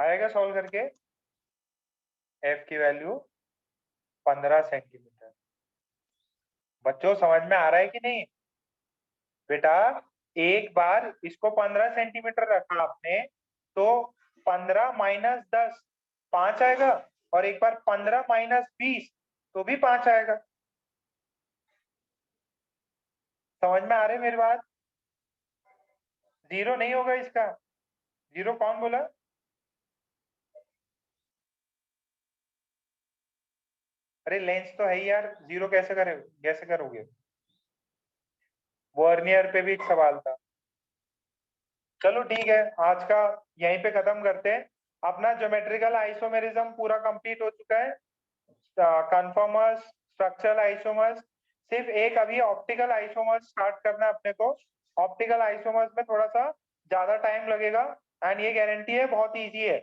[SPEAKER 1] आएगा सॉल्व करके, एफ की वैल्यू 15 सेंटीमीटर। बच्चों समझ में आ रहा है कि नहीं? बेटा एक बार इसको 15 सेंटीमीटर रखा आपने तो 15 माइनस 10 5 आएगा, और एक बार 15 माइनस 20 तो भी 5 आएगा। समझ में आ रही है मेरी बात? जीरो नहीं होगा इसका। जीरो कौन बोला? अरे लेंस तो है ही यार, जीरो कैसे करोगे? वर्नियर पे भी एक सवाल था। चलो ठीक है, आज का यहीं पे खत्म करते हैं। अपना ज्योमेट्रिकल आइसोमेरिज्म पूरा कंप्लीट हो चुका है। कन्फर्मर्स, स्ट्रक्चरल आइसोमर्स, सिर्फ एक अभी ऑप्टिकल आइसोमर्स स्टार्ट करना है अपने को। ऑप्टिकल आइसोमर्स में थोड़ा सा ज्यादा टाइम लगेगा, एंड ये गारंटी है बहुत इजी है।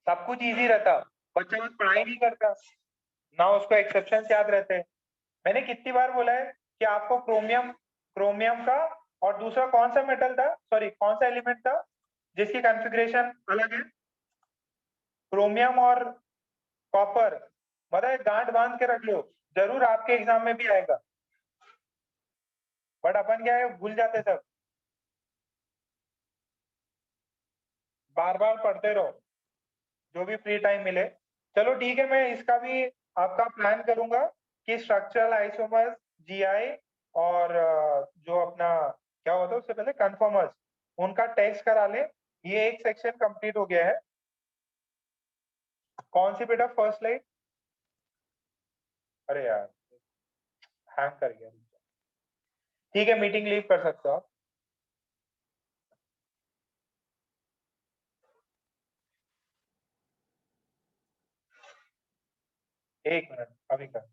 [SPEAKER 1] सब कुछ इजी रहता, बच्चा बस पढ़ाई नहीं करता ना, उसको एक्सेप्शन याद रहते हैं। मैंने कितनी बार बोला है कि आपको क्रोमियम का, और दूसरा कौन सा मेटल था, सॉरी कौन सा एलिमेंट था जिसकी कॉन्फ़िगरेशन अलग है? क्रोमियम और कॉपर। मतलब गांठ बांध के रख लो, जरूर आपके एग्जाम में भी आएगा। बट अपन क्या है, भूल जाते सब। बार बार पढ़ते रहो जो भी फ्री टाइम मिले। चलो ठीक है, मैं इसका भी आपका प्लान करूंगा कि स्ट्रक्चरल आइसोमर्स, जीआई, और जो अपना क्या होता है उससे पहले कन्फर्मर्स, उनका टेस्ट करा ले। ये एक सेक्शन कंप्लीट हो गया है। कौन सी बेटा फर्स्ट स्लाइड? अरे यार हैंग कर गया। ठीक है, मीटिंग लीव कर सकते हो आप। एक मिनट अभी कर।